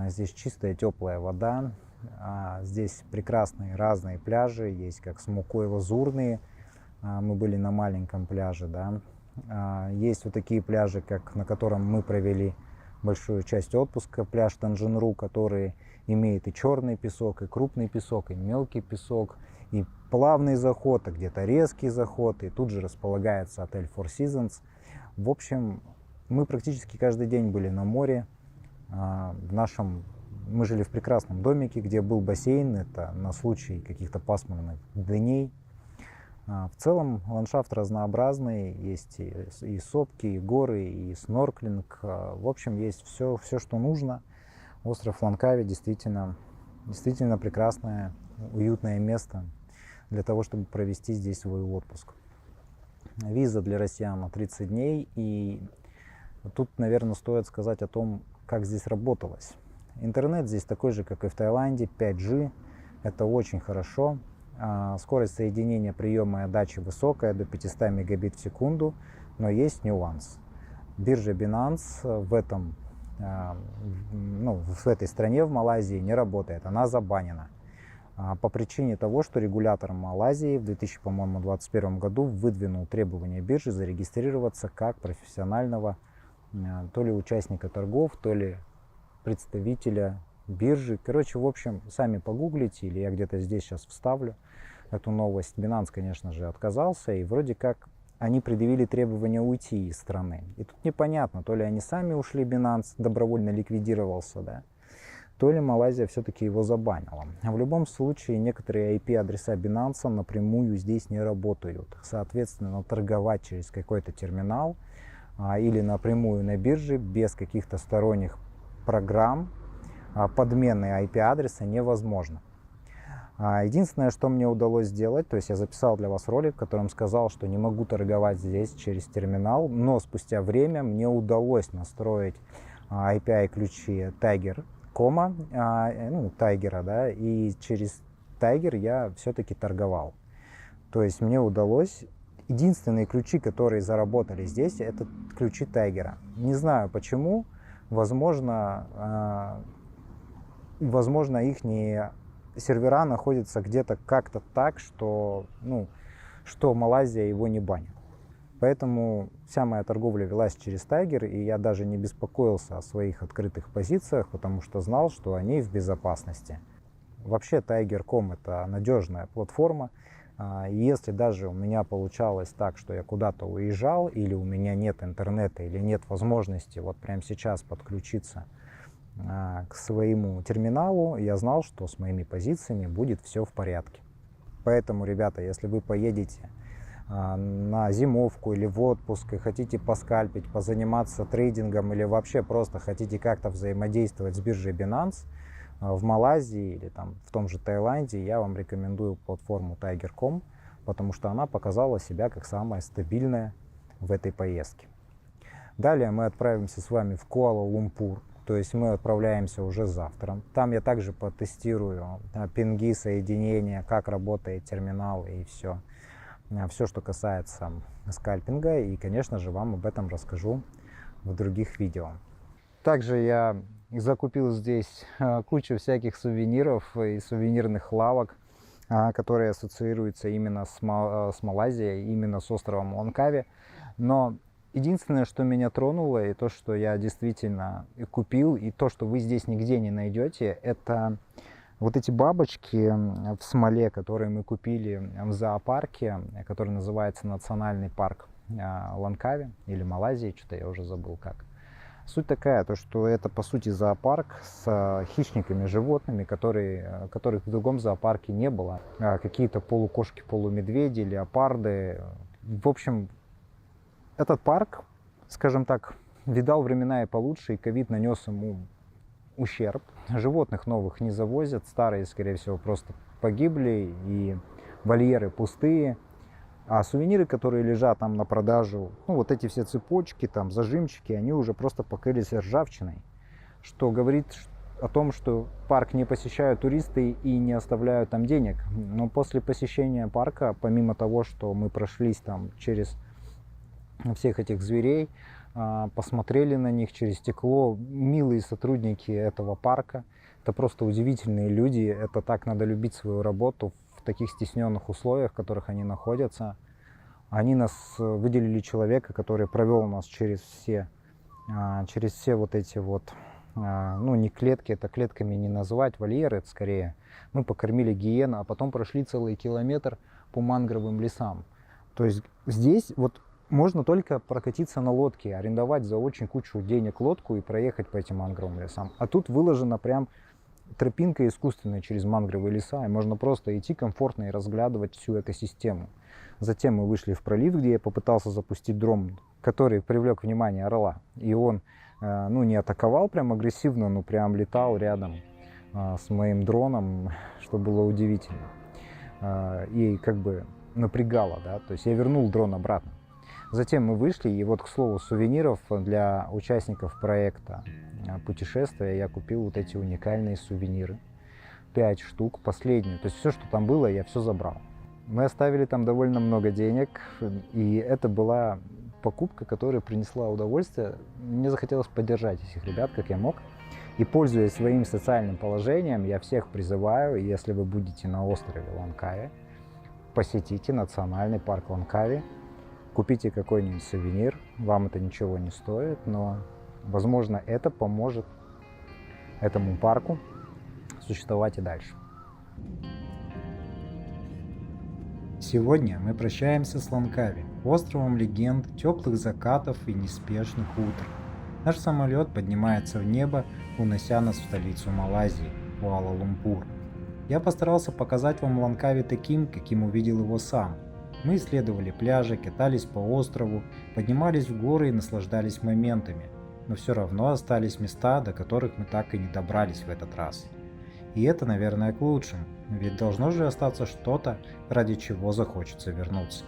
здесь чистая теплая вода, здесь прекрасные разные пляжи, есть как Смукоево-Зурные. Мы были на маленьком пляже, да. Есть вот такие пляжи, на котором мы провели большую часть отпуска, пляж Танжинру, который имеет и черный песок, и крупный песок, и мелкий песок, и плавный заход, а где-то резкий заход, и тут же располагается отель Four Seasons. В общем, мы практически каждый день были на море. Мы жили в прекрасном домике, где был бассейн, это на случай каких-то пасмурных дней. В целом ландшафт разнообразный, есть и сопки, и горы, и снорклинг. В общем, есть все, что нужно. Остров Ланкави действительно прекрасное, уютное место для того, чтобы провести здесь свой отпуск. Виза для россиян на 30 дней. И тут, наверное, стоит сказать о том, как здесь работалось. Интернет здесь такой же, как и в Таиланде, 5G. Это очень хорошо. Скорость соединения приема и отдачи высокая, до 500 мегабит в секунду, но есть нюанс. Биржа Binance в этой стране, в Малайзии, не работает, она забанена. По причине того, что регулятор Малайзии в 2021 году выдвинул требование биржи зарегистрироваться как профессионального то ли участника торгов, то ли представителя биржи. Короче, в общем, сами погуглите, или я где-то здесь сейчас вставлю эту новость. Binance, конечно же, отказался, и вроде как они предъявили требование уйти из страны. И тут непонятно, то ли они сами ушли, Binance добровольно ликвидировался, да, то ли Малайзия все-таки его забанила. В любом случае, некоторые IP-адреса Binance напрямую здесь не работают. Соответственно, торговать через какой-то терминал или напрямую на бирже без каких-то сторонних программ подмены IP-адреса невозможно. Единственное, что мне удалось сделать, то есть я записал для вас ролик, в котором сказал, что не могу торговать здесь через терминал, но спустя время мне удалось настроить API-ключи Tiger.com, Tiger, да, и через Tiger я все-таки торговал. То есть мне удалось. Единственные ключи, которые заработали здесь, это ключи Tiger. Не знаю почему, возможно, их сервера находятся где-то как-то так, что Малайзия его не банит. Поэтому вся моя торговля велась через Tiger, и я даже не беспокоился о своих открытых позициях, потому что знал, что они в безопасности. Вообще Tiger.com это надежная платформа. Если даже у меня получалось так, что я куда-то уезжал, или у меня нет интернета, или нет возможности вот прямо сейчас подключиться к своему терминалу, я знал, что с моими позициями будет все в порядке. Поэтому, ребята, если вы поедете на зимовку или в отпуск и хотите поскальпить, позаниматься трейдингом или вообще просто хотите как-то взаимодействовать с биржей Binance в Малайзии или там в том же Таиланде, я вам рекомендую платформу Tiger.com, потому что она показала себя как самая стабильная в этой поездке. Далее мы отправимся с вами в Куала-Лумпур. То есть мы отправляемся уже завтра. Там я также потестирую пинги, соединения, как работает терминал и все. Все, что касается скальпинга. И, конечно же, вам об этом расскажу в других видео. Также я закупил здесь кучу всяких сувениров и сувенирных лавок, которые ассоциируются именно с Малайзией, именно с островом Ланкави. Но Единственное, что меня тронуло, и то, что я действительно и купил, и то, что вы здесь нигде не найдете, это вот эти бабочки в смоле, которые мы купили в зоопарке, который называется Национальный парк Ланкави или Малайзии, что-то я уже забыл как. Суть такая, то, что это по сути зоопарк с хищниками, животными, которых в другом зоопарке не было. Какие-то полукошки, полумедведи, леопарды. В общем, этот парк, скажем так, видал времена и получше, и ковид нанес ему ущерб. Животных новых не завозят, старые, скорее всего, просто погибли, и вольеры пустые. А сувениры, которые лежат там на продажу, ну вот эти все цепочки, там зажимчики, они уже просто покрылись ржавчиной, что говорит о том, что парк не посещают туристы и не оставляют там денег. Но после посещения парка, помимо того, что мы прошлись там через всех этих зверей, посмотрели на них через стекло, милые сотрудники этого парка, это просто удивительные люди, это так надо любить свою работу в таких стесненных условиях, в которых они находятся. Они нас выделили человека, который провел нас через все вот эти вот, ну не клетки, это клетками не называть, вольеры это скорее. Мы покормили гиен, а потом прошли целый километр по мангровым лесам. То есть здесь вот можно только прокатиться на лодке, арендовать за очень кучу денег лодку и проехать по этим мангровым лесам. А тут выложена прям тропинка искусственная через мангровые леса, и можно просто идти комфортно и разглядывать всю экосистему. Затем мы вышли в пролив, где я попытался запустить дрон, который привлек внимание орла. И он, ну, не атаковал прям агрессивно, но прям летал рядом с моим дроном, что было удивительно. И как бы напрягало, да, то есть я вернул дрон обратно. Затем мы вышли, и вот, к слову, сувениров для участников проекта путешествия я купил вот эти уникальные сувениры. 5 штук, последнюю. То есть все, что там было, я все забрал. Мы оставили там довольно много денег, и это была покупка, которая принесла удовольствие. Мне захотелось поддержать этих ребят, как я мог. И, пользуясь своим социальным положением, я всех призываю, если вы будете на острове Ланкави, посетите национальный парк Ланкави. Купите какой-нибудь сувенир, вам это ничего не стоит, но, возможно, это поможет этому парку существовать и дальше. Сегодня мы прощаемся с Ланкави, островом легенд, теплых закатов и неспешных утр. Наш самолет поднимается в небо, унося нас в столицу Малайзии, Куала-Лумпур. Я постарался показать вам Ланкави таким, каким увидел его сам. Мы исследовали пляжи, катались по острову, поднимались в горы и наслаждались моментами, но все равно остались места, до которых мы так и не добрались в этот раз. И это, наверное, к лучшему, ведь должно же остаться что-то, ради чего захочется вернуться.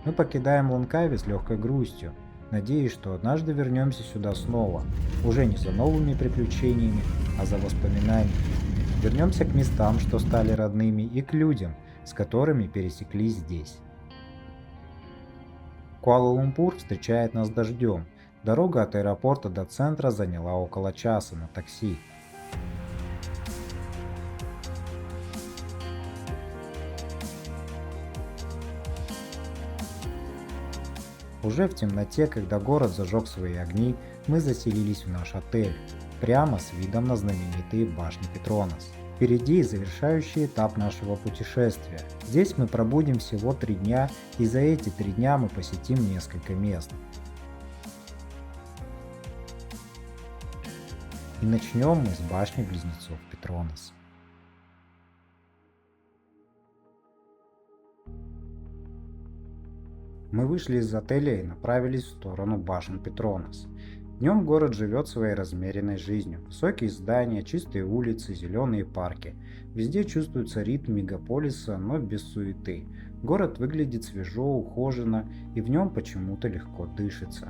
Мы покидаем Ланкави с легкой грустью, надеясь, что однажды вернемся сюда снова, уже не за новыми приключениями, а за воспоминаниями. Вернемся к местам, что стали родными, и к людям, с которыми пересеклись здесь. Куала-Лумпур встречает нас дождем. Дорога от аэропорта до центра заняла около часа на такси. Уже в темноте, когда город зажег свои огни, мы заселились в наш отель, прямо с видом на знаменитые башни Петронас. Впереди завершающий этап нашего путешествия. Здесь мы пробудем всего 3 дня, и за эти 3 дня мы посетим несколько мест. И начнем мы с башни близнецов Петронас. Мы вышли из отеля и направились в сторону башен Петронас. Днем город живет своей размеренной жизнью. Высокие здания, чистые улицы, зеленые парки. Везде чувствуется ритм мегаполиса, но без суеты. Город выглядит свежо, ухоженно, и в нем почему-то легко дышится.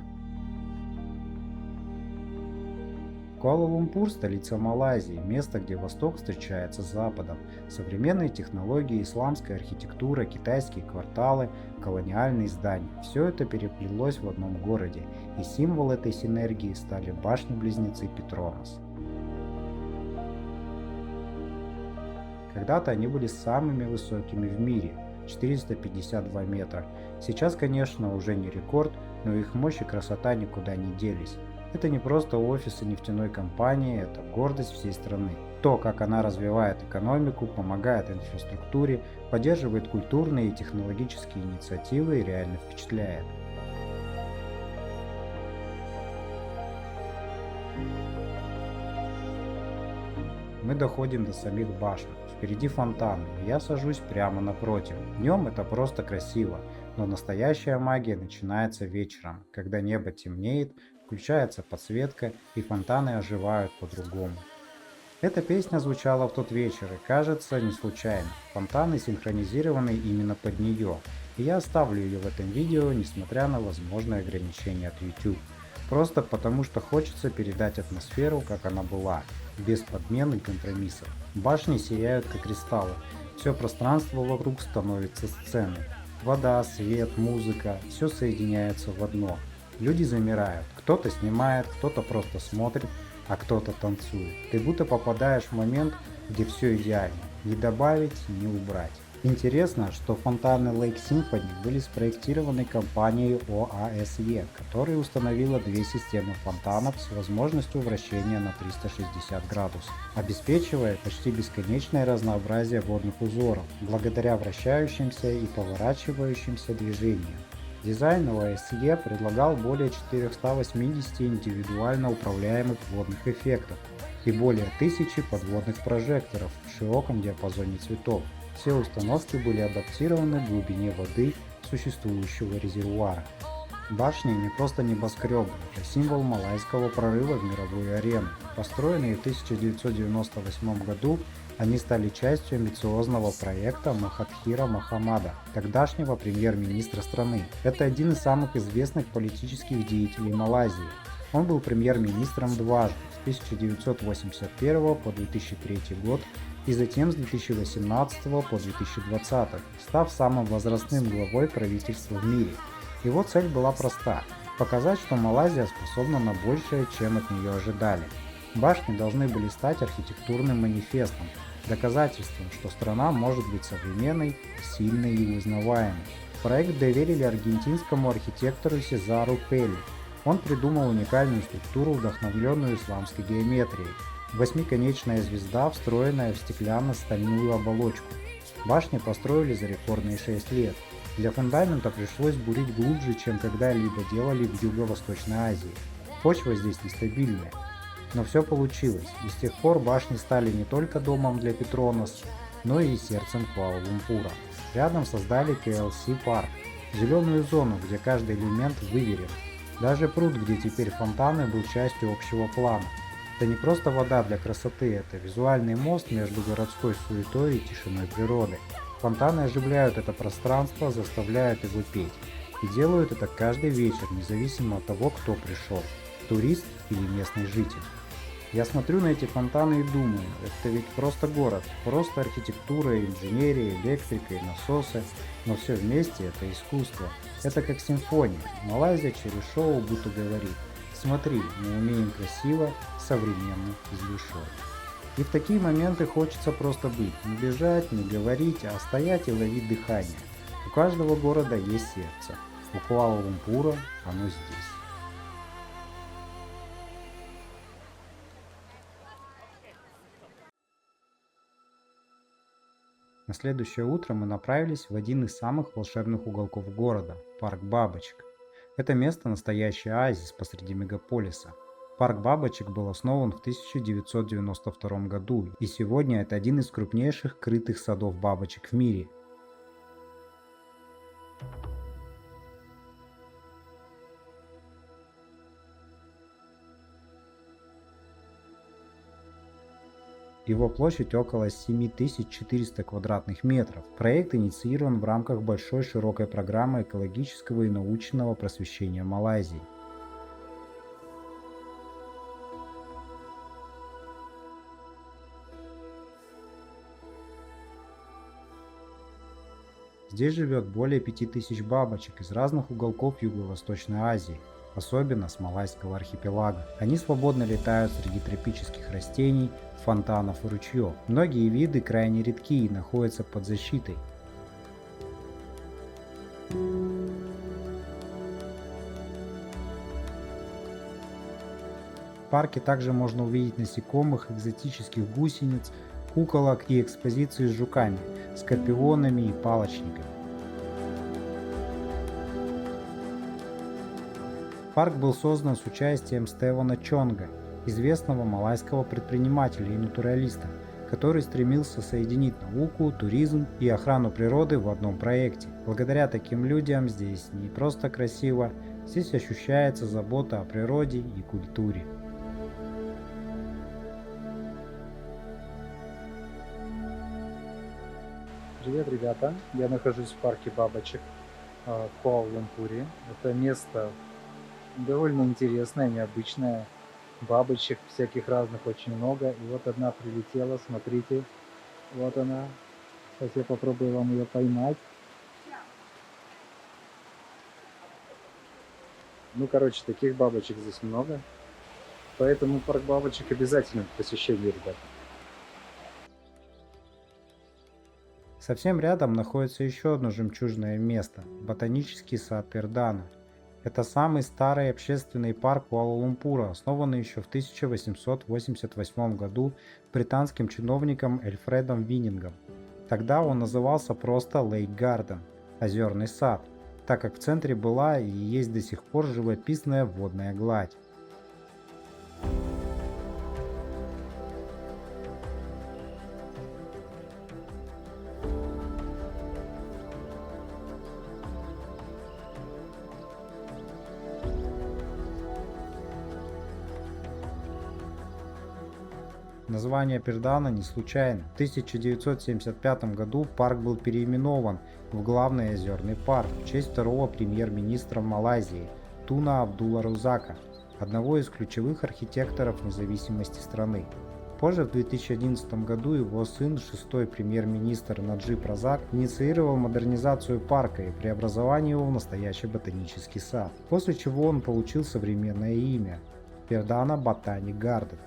Куала-Лумпур – столица Малайзии, место, где Восток встречается с Западом. Современные технологии, исламская архитектура, китайские кварталы, колониальные здания – все это переплелось в одном городе, и символ этой синергии стали башни-близнецы Петронас. Когда-то они были самыми высокими в мире – 452 метра. Сейчас, конечно, уже не рекорд, но их мощь и красота никуда не делись. Это не просто офисы нефтяной компании, это гордость всей страны. То, как она развивает экономику, помогает инфраструктуре, поддерживает культурные и технологические инициативы, реально впечатляет. Мы доходим до самих башен. Впереди фонтан, и я сажусь прямо напротив. Днем это просто красиво, но настоящая магия начинается вечером, когда небо темнеет, включается подсветка и фонтаны оживают по-другому. Эта песня звучала в тот вечер и, кажется, не случайно. Фонтаны синхронизированы именно под нее, и я оставлю ее в этом видео, несмотря на возможные ограничения от YouTube. Просто потому, что хочется передать атмосферу, как она была, без подмен и компромиссов. Башни сияют как кристаллы, все пространство вокруг становится сценой. Вода, свет, музыка, все соединяется в одно. Люди замирают, кто-то снимает, кто-то просто смотрит, а кто-то танцует. Ты будто попадаешь в момент, где все идеально, не добавить, не убрать. Интересно, что фонтаны Lake Symphony были спроектированы компанией ОАСЕ, которая установила две системы фонтанов с возможностью вращения на 360 градусов, обеспечивая почти бесконечное разнообразие водных узоров, благодаря вращающимся и поворачивающимся движениям. Дизайн ОАСЕ предлагал более 480 индивидуально управляемых водных эффектов и более 1000 подводных прожекторов в широком диапазоне цветов. Все установки были адаптированы к глубине воды существующего резервуара. Башни не просто небоскребы, это символ малайского прорыва в мировую арену. Построенные в 1998 году, они стали частью амбициозного проекта Махатхира Мохаммада, тогдашнего премьер-министра страны. Это один из самых известных политических деятелей Малайзии. Он был премьер-министром дважды, с 1981 по 2003 год, и затем с 2018 по 2020, став самым возрастным главой правительства в мире. Его цель была проста – показать, что Малайзия способна на большее, чем от нее ожидали. Башни должны были стать архитектурным манифестом, доказательством, что страна может быть современной, сильной и узнаваемой. Проект доверили аргентинскому архитектору Сезару Пелли. Он придумал уникальную структуру, вдохновленную исламской геометрией. Восьмиконечная звезда, встроенная в стеклянно-стальную оболочку. Башни построили за рекордные 6 лет. Для фундамента пришлось бурить глубже, чем когда-либо делали в Юго-Восточной Азии. Почва здесь нестабильная. Но все получилось, и с тех пор башни стали не только домом для Петронас, но и сердцем Куала-Лумпура. Рядом создали KLC парк, зеленую зону, где каждый элемент выверен. Даже пруд, где теперь фонтаны, был частью общего плана. Это не просто вода для красоты, это визуальный мост между городской суетой и тишиной природы. Фонтаны оживляют это пространство, заставляют его петь. И делают это каждый вечер, независимо от того, кто пришел – турист или местный житель. Я смотрю на эти фонтаны и думаю, это ведь просто город, просто архитектура, инженерия, электрика и насосы, но все вместе это искусство. Это как симфония. Малайзия через шоу будто говорит: смотри, мы умеем красиво, современно и с душой. И в такие моменты хочется просто быть, не бежать, не говорить, а стоять и ловить дыхание. У каждого города есть сердце. У Куала-Лумпура оно здесь. На следующее утро мы направились в один из самых волшебных уголков города – парк Бабочек. Это место – настоящий оазис посреди мегаполиса. Парк Бабочек был основан в 1992 году, и сегодня это один из крупнейших крытых садов бабочек в мире. Его площадь около 7400 квадратных метров. Проект инициирован в рамках большой широкой программы экологического и научного просвещения Малайзии. Здесь живет более 5000 бабочек из разных уголков Юго-Восточной Азии, особенно с Малайского архипелага. Они свободно летают среди тропических растений, фонтанов и ручьев. Многие виды крайне редки и находятся под защитой. парке также можно увидеть насекомых, экзотических гусениц, куколок и экспозиции с жуками, скорпионами и палочниками. Парк был создан с участием Стевена Чонга, известного малайского предпринимателя и натуралиста, который стремился соединить науку, туризм и охрану природы в одном проекте. Благодаря таким людям здесь не просто красиво, здесь ощущается забота о природе и культуре. Привет, ребята! Я нахожусь в парке бабочек в Куала-Лумпуре. Это место довольно интересное, необычное. Бабочек всяких разных очень много. И вот одна прилетела, смотрите. Вот она. Сейчас я попробую вам ее поймать. Ну, короче, таких бабочек здесь много. Поэтому парк бабочек обязательно к посещению, ребят. Совсем рядом находится еще одно жемчужное место – ботанический сад Пердана. Это самый старый общественный парк Куала-Лумпура, основанный еще в 1888 году британским чиновником Эльфредом Виннингом. Тогда он назывался просто Lake Garden – озерный сад, так как в центре была и есть до сих пор живописная водная гладь. Название Пердана не случайно. В 1975 году парк был переименован в главный озерный парк в честь второго премьер-министра Малайзии Туна Абдулла Рузака, одного из ключевых архитекторов независимости страны. Позже, в 2011 году, его сын, шестой премьер-министр Наджиб Разак, инициировал модернизацию парка и преобразование его в настоящий ботанический сад, после чего он получил современное имя – Пердана Ботаник Гарден.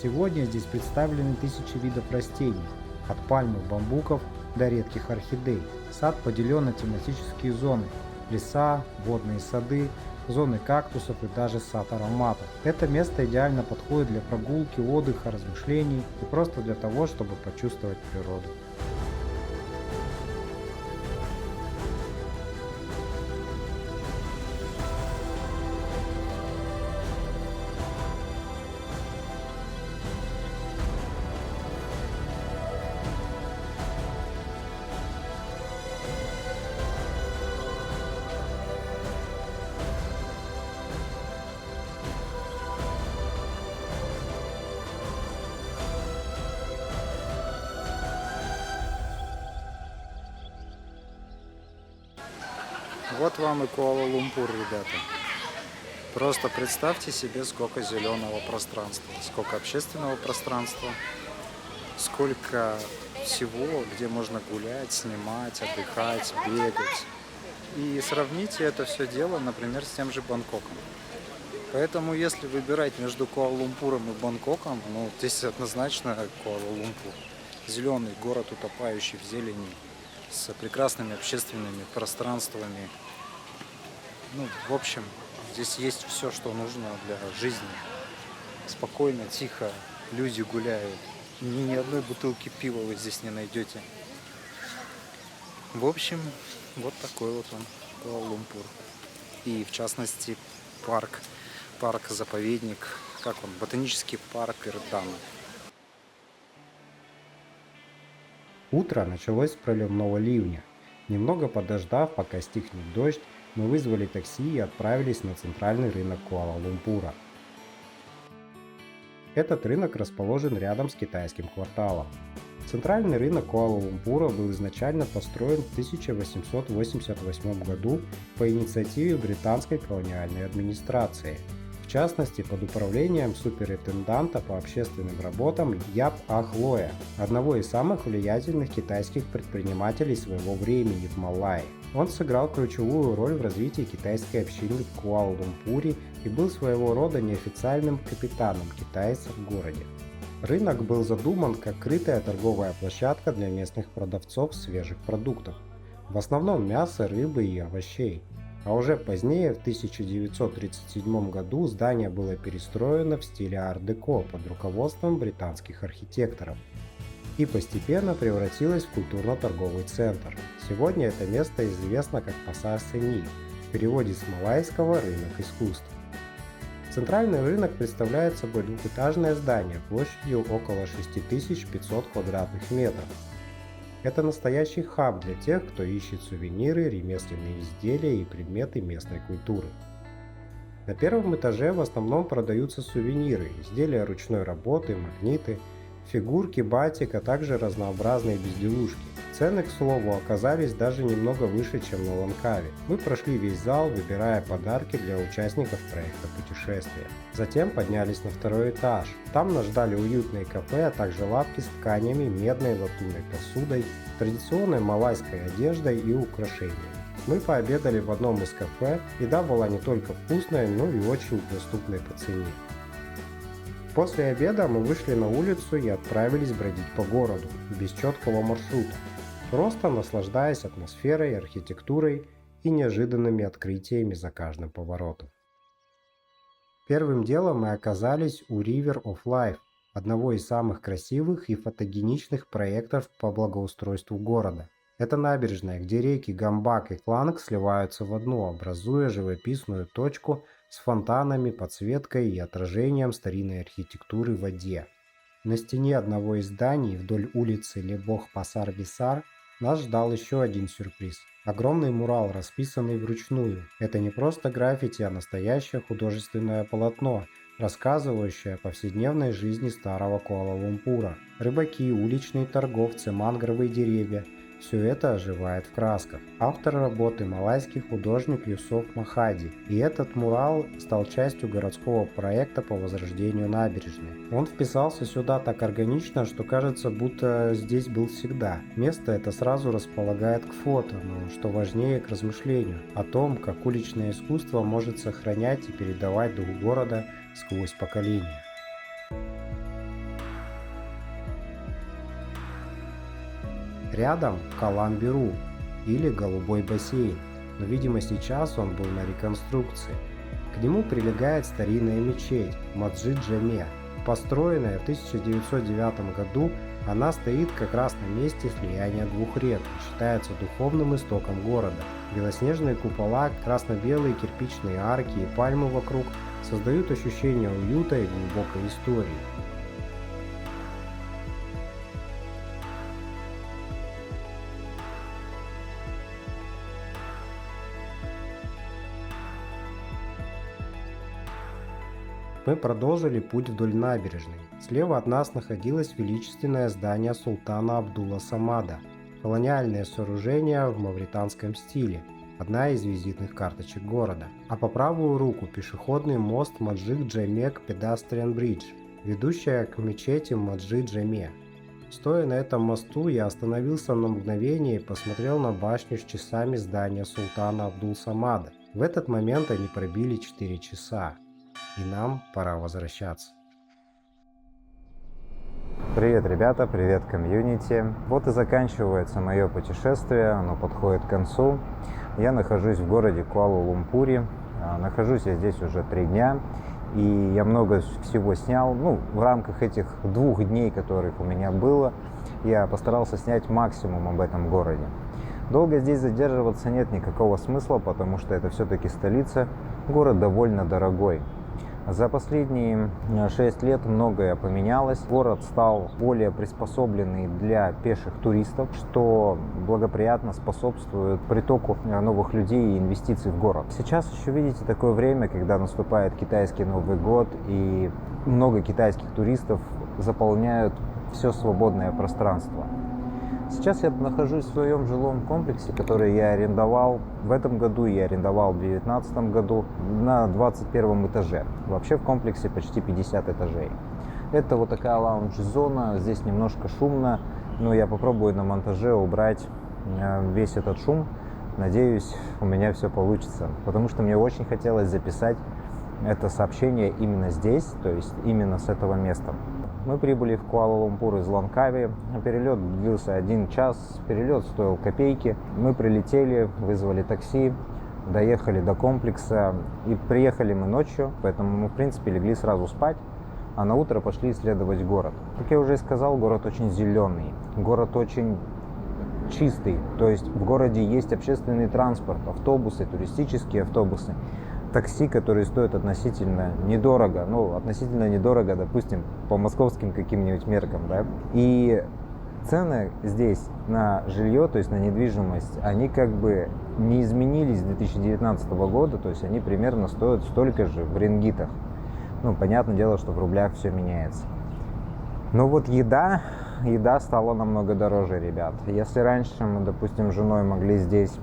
Сегодня здесь представлены тысячи видов растений, от пальмовых бамбуков до редких орхидей. Сад поделен на тематические зоны – леса, водные сады, зоны кактусов и даже сад ароматов. Это место идеально подходит для прогулки, отдыха, размышлений и просто для того, чтобы почувствовать природу. Вот вам и Куала-Лумпур, ребята. Просто представьте себе, сколько зеленого пространства, сколько общественного пространства, сколько всего, где можно гулять, снимать, отдыхать, бегать. И сравните это все дело, например, с тем же Бангкоком. Поэтому, если выбирать между Куала-Лумпуром и Бангкоком, ну, здесь однозначно Куала-Лумпур. Зеленый город, утопающий в зелени, с прекрасными общественными пространствами. Ну, в общем, здесь есть все, что нужно для жизни. Спокойно, тихо, люди гуляют. Ни одной бутылки пива вы здесь не найдете. В общем, вот такой вот он, Куала-Лумпур. И в частности, парк-заповедник, как он, ботанический парк Пердана. Утро началось с проливного ливня. Немного подождав, пока стихнет дождь, мы вызвали такси и отправились на центральный рынок Куала-Лумпура. Этот рынок расположен рядом с китайским кварталом. Центральный рынок Куала-Лумпура был изначально построен в 1888 году по инициативе британской колониальной администрации. В в частности под управлением суперинтенданта по общественным работам Яп Ахлоя, одного из самых влиятельных китайских предпринимателей своего времени в Малайи. Он сыграл ключевую роль в развитии китайской общины в Куала-Лумпуре и был своего рода неофициальным капитаном китайцев в городе. Рынок был задуман как крытая торговая площадка для местных продавцов свежих продуктов, в основном мяса, рыбы и овощей. А уже позднее, в 1937 году, здание было перестроено в стиле ар-деко под руководством британских архитекторов и постепенно превратилось в культурно-торговый центр. Сегодня это место известно как Пасар Сени, в переводе с малайского «рынок искусств». Центральный рынок представляет собой двухэтажное здание площадью около 6500 квадратных метров. Это настоящий хаб для тех, кто ищет сувениры, ремесленные изделия и предметы местной культуры. На первом этаже в основном продаются сувениры, изделия ручной работы, магниты, фигурки, батик, а также разнообразные безделушки. Цены, к слову, оказались даже немного выше, чем на Ланкаве. Мы прошли весь зал, выбирая подарки для участников проекта путешествия. Затем поднялись на второй этаж. Там нас ждали уютные кафе, а также лавки с тканями, медной латунной посудой, традиционной малайской одеждой и украшениями. Мы пообедали в одном из кафе, еда была не только вкусная, но и очень доступной по цене. После обеда мы вышли на улицу и отправились бродить по городу, без четкого маршрута, просто наслаждаясь атмосферой, архитектурой и неожиданными открытиями за каждым поворотом. Первым делом мы оказались у River of Life, одного из самых красивых и фотогеничных проектов по благоустройству города. Это набережная, где реки Гамбак и Кланг сливаются в одну, образуя живописную точку с фонтанами, подсветкой и отражением старинной архитектуры в воде. На стене одного из зданий вдоль улицы Лебох-Пасар-Бисар нас ждал еще один сюрприз. Огромный мурал, расписанный вручную. Это не просто граффити, а настоящее художественное полотно, рассказывающее о повседневной жизни старого Куала-Лумпура. Рыбаки, уличные торговцы, мангровые деревья – все это оживает в красках. Автор работы – малайский художник Юсуф Махади, и этот мурал стал частью городского проекта по возрождению набережной. Он вписался сюда так органично, что кажется, будто здесь был всегда. Место это сразу располагает к фото, но что важнее, к размышлению о том, как уличное искусство может сохранять и передавать дух города сквозь поколения. Рядом Каламбиру или Голубой бассейн, но видимо сейчас он был на реконструкции. К нему прилегает старинная мечеть Масджид Джаме. Построенная в 1909 году, она стоит как раз на месте слияния двух рек и считается духовным истоком города. Белоснежные купола, красно-белые кирпичные арки и пальмы вокруг создают ощущение уюта и глубокой истории. Мы продолжили путь вдоль набережной. Слева от нас находилось величественное здание султана Абдулла Самада, колониальное сооружение в мавританском стиле, одна из визитных карточек города. А по правую руку пешеходный мост Масджид Джамек Pedestrian Bridge, ведущая к мечети Масджид Джаме. Стоя на этом мосту, я остановился на мгновение и посмотрел на башню с часами здания султана Абдул Самада. В этот момент они пробили 4 часа. И нам пора возвращаться. Привет, ребята, привет, комьюнити. Вот и заканчивается мое путешествие, оно подходит к концу. Я нахожусь в городе Куала-Лумпуре, нахожусь я здесь уже 3 дня, и я много всего снял. В рамках этих 2 дней, которых у меня было, я постарался снять максимум об этом городе. Долго здесь задерживаться нет никакого смысла, потому что это все-таки столица, город довольно дорогой. За последние 6 лет многое поменялось. Город стал более приспособленный для пеших туристов, что благоприятно способствует притоку новых людей и инвестиций в город. Сейчас еще видите такое время, когда наступает китайский Новый год, и много китайских туристов заполняют все свободное пространство. Сейчас я нахожусь в своем жилом комплексе, который я арендовал в этом году, я арендовал в 2019 году на 21 этаже. Вообще в комплексе почти 50 этажей. Это вот такая лаунж-зона, здесь немножко шумно, но я попробую на монтаже убрать весь этот шум. Надеюсь, у меня все получится, потому что мне очень хотелось записать это сообщение именно здесь, то есть именно с этого места. Мы прибыли в Куала-Лумпур из Лангкави. Перелет длился 1 час, перелет стоил копейки. Мы прилетели, вызвали такси, доехали до комплекса и приехали мы ночью, поэтому мы в принципе легли сразу спать, а на утро пошли исследовать город. Как я уже и сказал, город очень зеленый, город очень чистый, то есть в городе есть общественный транспорт, автобусы, туристические автобусы, такси, которые стоят относительно недорого, относительно недорого, допустим, по московским каким-нибудь меркам, да, и цены здесь на жилье, то есть на недвижимость, они как бы не изменились с 2019 года, то есть они примерно стоят столько же в рингитах. Понятное дело, что в рублях все меняется. Но вот еда стала намного дороже, ребят. Если раньше мы, допустим, с женой могли здесь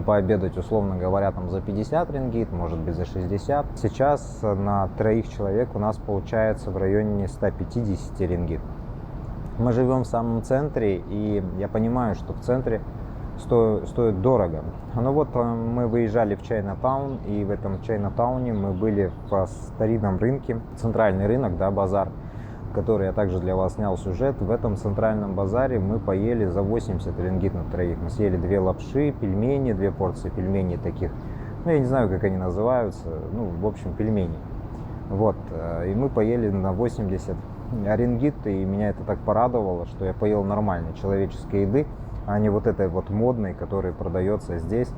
пообедать, условно говоря, там за 50 рингит, может быть за 60, сейчас на 3 человек у нас получается в районе 150 рингит. Мы живем в самом центре, и я понимаю, что в центре стоит дорого. Но вот мы выезжали в Чайнатаун, и в этом Чайнатауне мы были в старинном рынке, центральный рынок, да, базар, который я также для вас снял сюжет. В этом центральном базаре мы поели за 80 рингит на 3. Мы съели 2 лапши, пельмени, 2 порции пельменей таких, я не знаю, как они называются, в общем, пельмени. Вот, и мы поели на 80 рингит, и меня это так порадовало, что я поел нормальной человеческой еды, а не вот этой вот модной, которая продается здесь,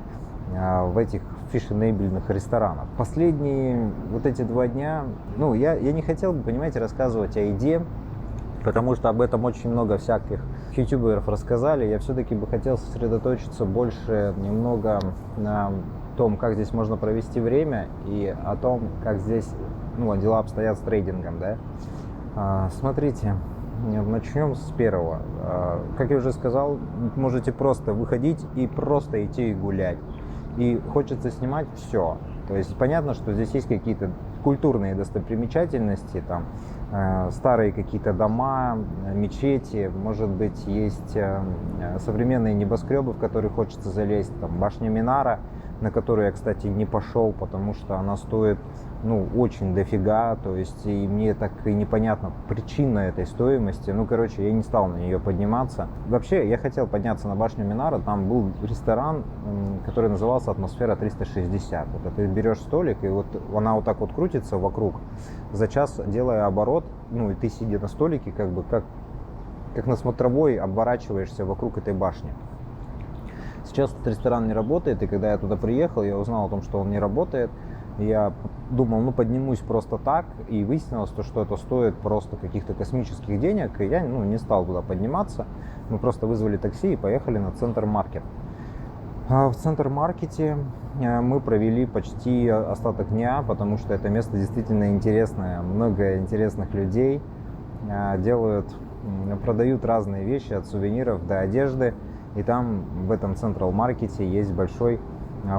в этих фешенебельных ресторанах. Последние вот эти 2 дня, я не хотел бы, понимаете, рассказывать о еде, потому что об этом очень много всяких ютуберов рассказали. Я все-таки бы хотел сосредоточиться больше немного на том, как здесь можно провести время, и о том, как здесь дела обстоят с трейдингом, да. Смотрите, начнем с первого. Как я уже сказал, можете просто выходить и просто идти и гулять. И хочется снимать все. То есть понятно, что здесь есть какие-то культурные достопримечательности, там старые какие-то дома, мечети, может быть, есть современные небоскребы, в которые хочется залезть, там башня Минара, на которую я, кстати, не пошел, потому что она стоит очень дофига, то есть и мне так и непонятна причина этой стоимости. Я не стал на нее подниматься. Вообще, я хотел подняться на башню Минара, там был ресторан, который назывался «Атмосфера 360». Вот ты берешь столик, и вот она вот так вот крутится вокруг, за час делая оборот, и ты, сидя на столике, как на смотровой, обворачиваешься вокруг этой башни. Сейчас этот ресторан не работает, и когда я туда приехал, я узнал о том, что он не работает. Я думал, поднимусь просто так, и выяснилось, что это стоит просто каких-то космических денег, и я не стал туда подниматься. Мы просто вызвали такси и поехали на Центр-маркет. В Центр-маркете мы провели почти остаток дня, потому что это место действительно интересное. Много интересных людей продают разные вещи, от сувениров до одежды. И там в этом Централ-маркете есть большой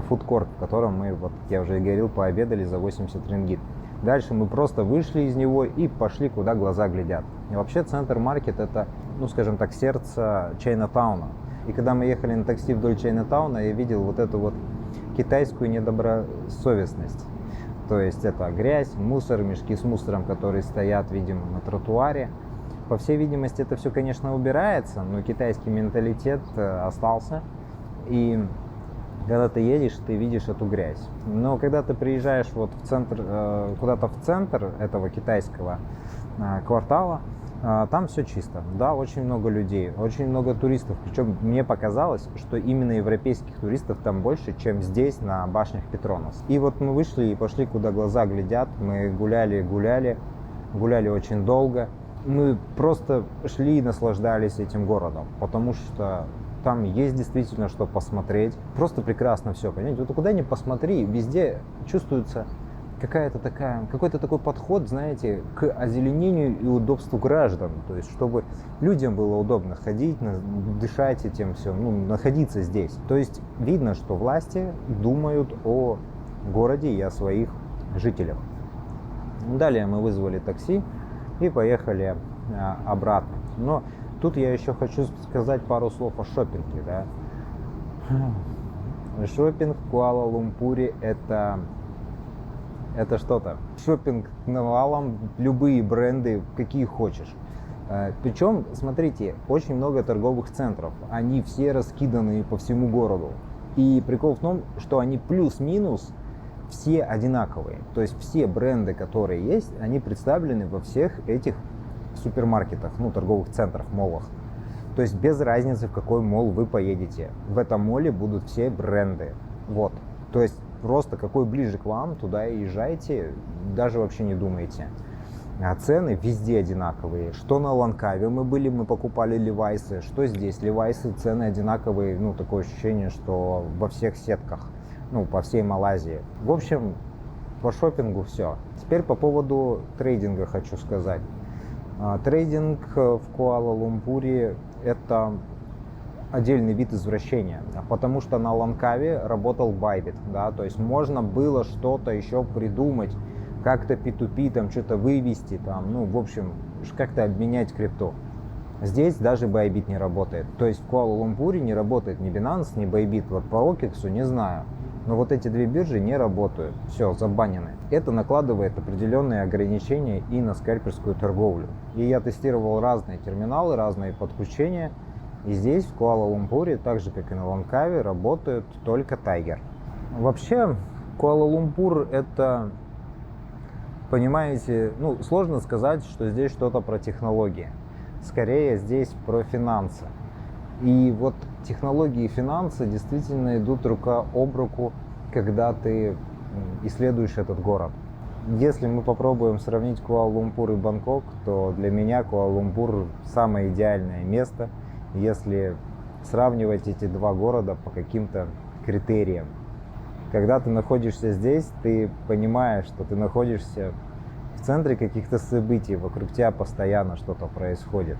фудкорт, в котором мы, как я уже говорил, пообедали за 80 рингит. Дальше мы просто вышли из него и пошли, куда глаза глядят. И вообще Центр-маркет — это, скажем так, сердце Чайнатауна. И когда мы ехали на такси вдоль Чайнатауна, я видел вот эту вот китайскую недобросовестность. То есть это грязь, мусор, мешки с мусором, которые стоят, видимо, на тротуаре. По всей видимости, это все, конечно, убирается, но китайский менталитет остался. И когда ты едешь, ты видишь эту грязь. Но когда ты приезжаешь в центр, куда-то в центр этого китайского квартала, там все чисто. Да, очень много людей, очень много туристов. Причем мне показалось, что именно европейских туристов там больше, чем здесь на башнях Петронас. И вот мы вышли и пошли, куда глаза глядят. Мы гуляли очень долго. Мы просто шли и наслаждались этим городом, потому что там есть действительно что посмотреть. Просто прекрасно все, понимаете? Вот куда ни посмотри, везде чувствуется какой-то такой подход, знаете, к озеленению и удобству граждан. То есть, чтобы людям было удобно ходить, дышать этим всем, ну, находиться здесь. То есть, видно, что власти думают о городе и о своих жителях. Далее мы вызвали такси и поехали обратно. Но тут я еще хочу сказать пару слов о шопинге. Да? Шопинг в Куала-Лумпуре это что-то. Шопинг навалом, любые бренды, какие хочешь. Причем, смотрите, очень много торговых центров. Они все раскиданы по всему городу. И прикол в том, что они плюс-минус все одинаковые. То есть все бренды, которые есть, они представлены во всех этих супермаркетах, ну, торговых центрах, молах. То есть без разницы, в какой мол вы поедете. В этом моле будут все бренды. Вот. То есть просто какой ближе к вам, туда и езжайте, даже вообще не думайте. А цены везде одинаковые. Что на Ланкаве мы покупали левайсы, что здесь. Левайсы, цены одинаковые, ну, такое ощущение, что во всех сетках, ну, по всей Малайзии. В общем, по шопингу все. Теперь по поводу трейдинга хочу сказать. Трейдинг в Куала-Лумпуре – это отдельный вид извращения, потому что на Ланкаве работал Bybit, да, то есть можно было что-то еще придумать, как-то P2P, там что-то вывести, там, ну, в общем, как-то обменять крипту. Здесь даже Bybit не работает, то есть в Куала-Лумпуре не работает ни Binance, ни Bybit, вот по OKEX не знаю. Но вот эти две биржи не работают, все, забанены. Это накладывает определенные ограничения и на скальперскую торговлю. И я тестировал разные терминалы, разные подключения. И здесь, в Куала-Лумпуре, так же, как и на Ланкаве, работают только Tiger. Вообще, Куала-Лумпур это, понимаете, ну, сложно сказать, что здесь что-то про технологии. Скорее, здесь про финансы. И вот технологии и финансы действительно идут рука об руку, когда ты исследуешь этот город. Если мы попробуем сравнить Куала-Лумпур и Бангкок, то для меня Куала-Лумпур самое идеальное место, если сравнивать эти два города по каким-то критериям. Когда ты находишься здесь, ты понимаешь, что ты находишься в центре каких-то событий, вокруг тебя постоянно что-то происходит.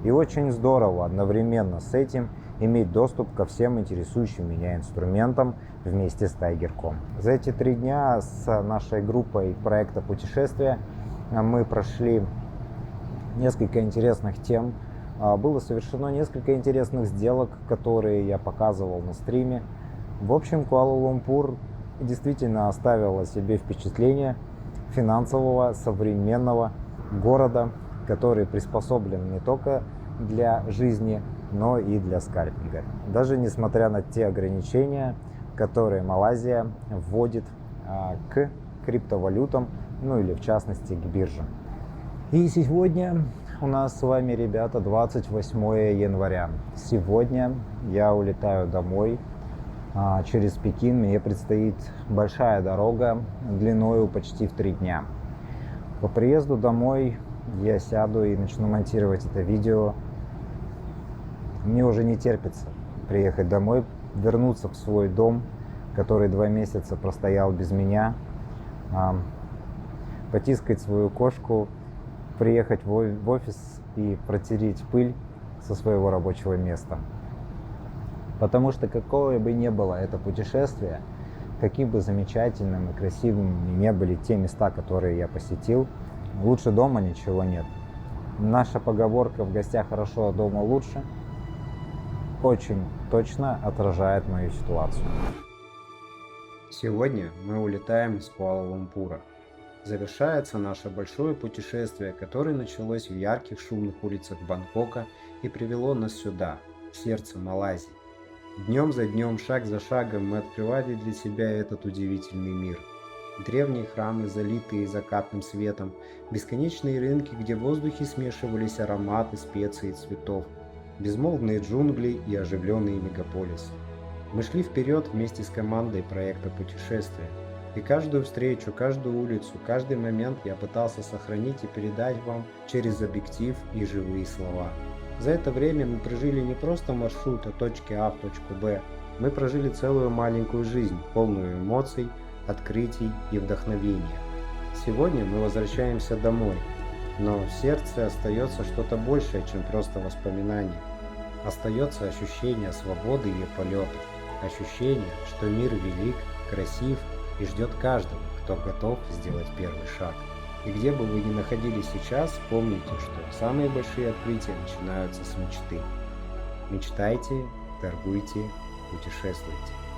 И очень здорово одновременно с этим иметь доступ ко всем интересующим меня инструментам вместе с Tiger.com. За эти 3 дня с нашей группой проекта путешествия мы прошли несколько интересных тем. Было совершено несколько интересных сделок, которые я показывал на стриме. В общем, Куала-Лумпур действительно оставил о себе впечатление финансового, современного города, который приспособлен не только для жизни, но и для скальпинга. Даже несмотря на те ограничения, которые Малайзия вводит к криптовалютам, ну или в частности к биржам. И сегодня у нас с вами, ребята, 28 января. Сегодня я улетаю домой через Пекин. Мне предстоит большая дорога длиною почти в 3 дня. По приезду домой я сяду и начну монтировать это видео. Мне уже не терпится приехать домой, вернуться в свой дом, который 2 месяца простоял без меня, потискать свою кошку, приехать в офис и протереть пыль со своего рабочего места. Потому что какое бы ни было это путешествие, каким бы замечательным и красивым ни были те места, которые я посетил, лучше дома ничего нет. Наша поговорка «в гостях хорошо, а дома лучше» очень точно отражает мою ситуацию. Сегодня мы улетаем из Куала-Лумпура. Завершается наше большое путешествие, которое началось в ярких шумных улицах Бангкока и привело нас сюда, в сердце Малайзии. Днем за днем, шаг за шагом мы открывали для себя этот удивительный мир. Древние храмы, залитые закатным светом, бесконечные рынки, где в воздухе смешивались ароматы, специй и цветов, безмолвные джунгли и оживленные мегаполисы. Мы шли вперед вместе с командой проекта путешествия, и каждую встречу, каждую улицу, каждый момент я пытался сохранить и передать вам через объектив и живые слова. За это время мы прожили не просто маршрут от точки А в точку Б, мы прожили целую маленькую жизнь, полную эмоций, открытий и вдохновения. Сегодня мы возвращаемся домой, но в сердце остается что-то большее, чем просто воспоминания. Остается ощущение свободы и полета, ощущение, что мир велик, красив и ждет каждого, кто готов сделать первый шаг. И где бы вы ни находились сейчас, помните, что самые большие открытия начинаются с мечты. Мечтайте, торгуйте, путешествуйте.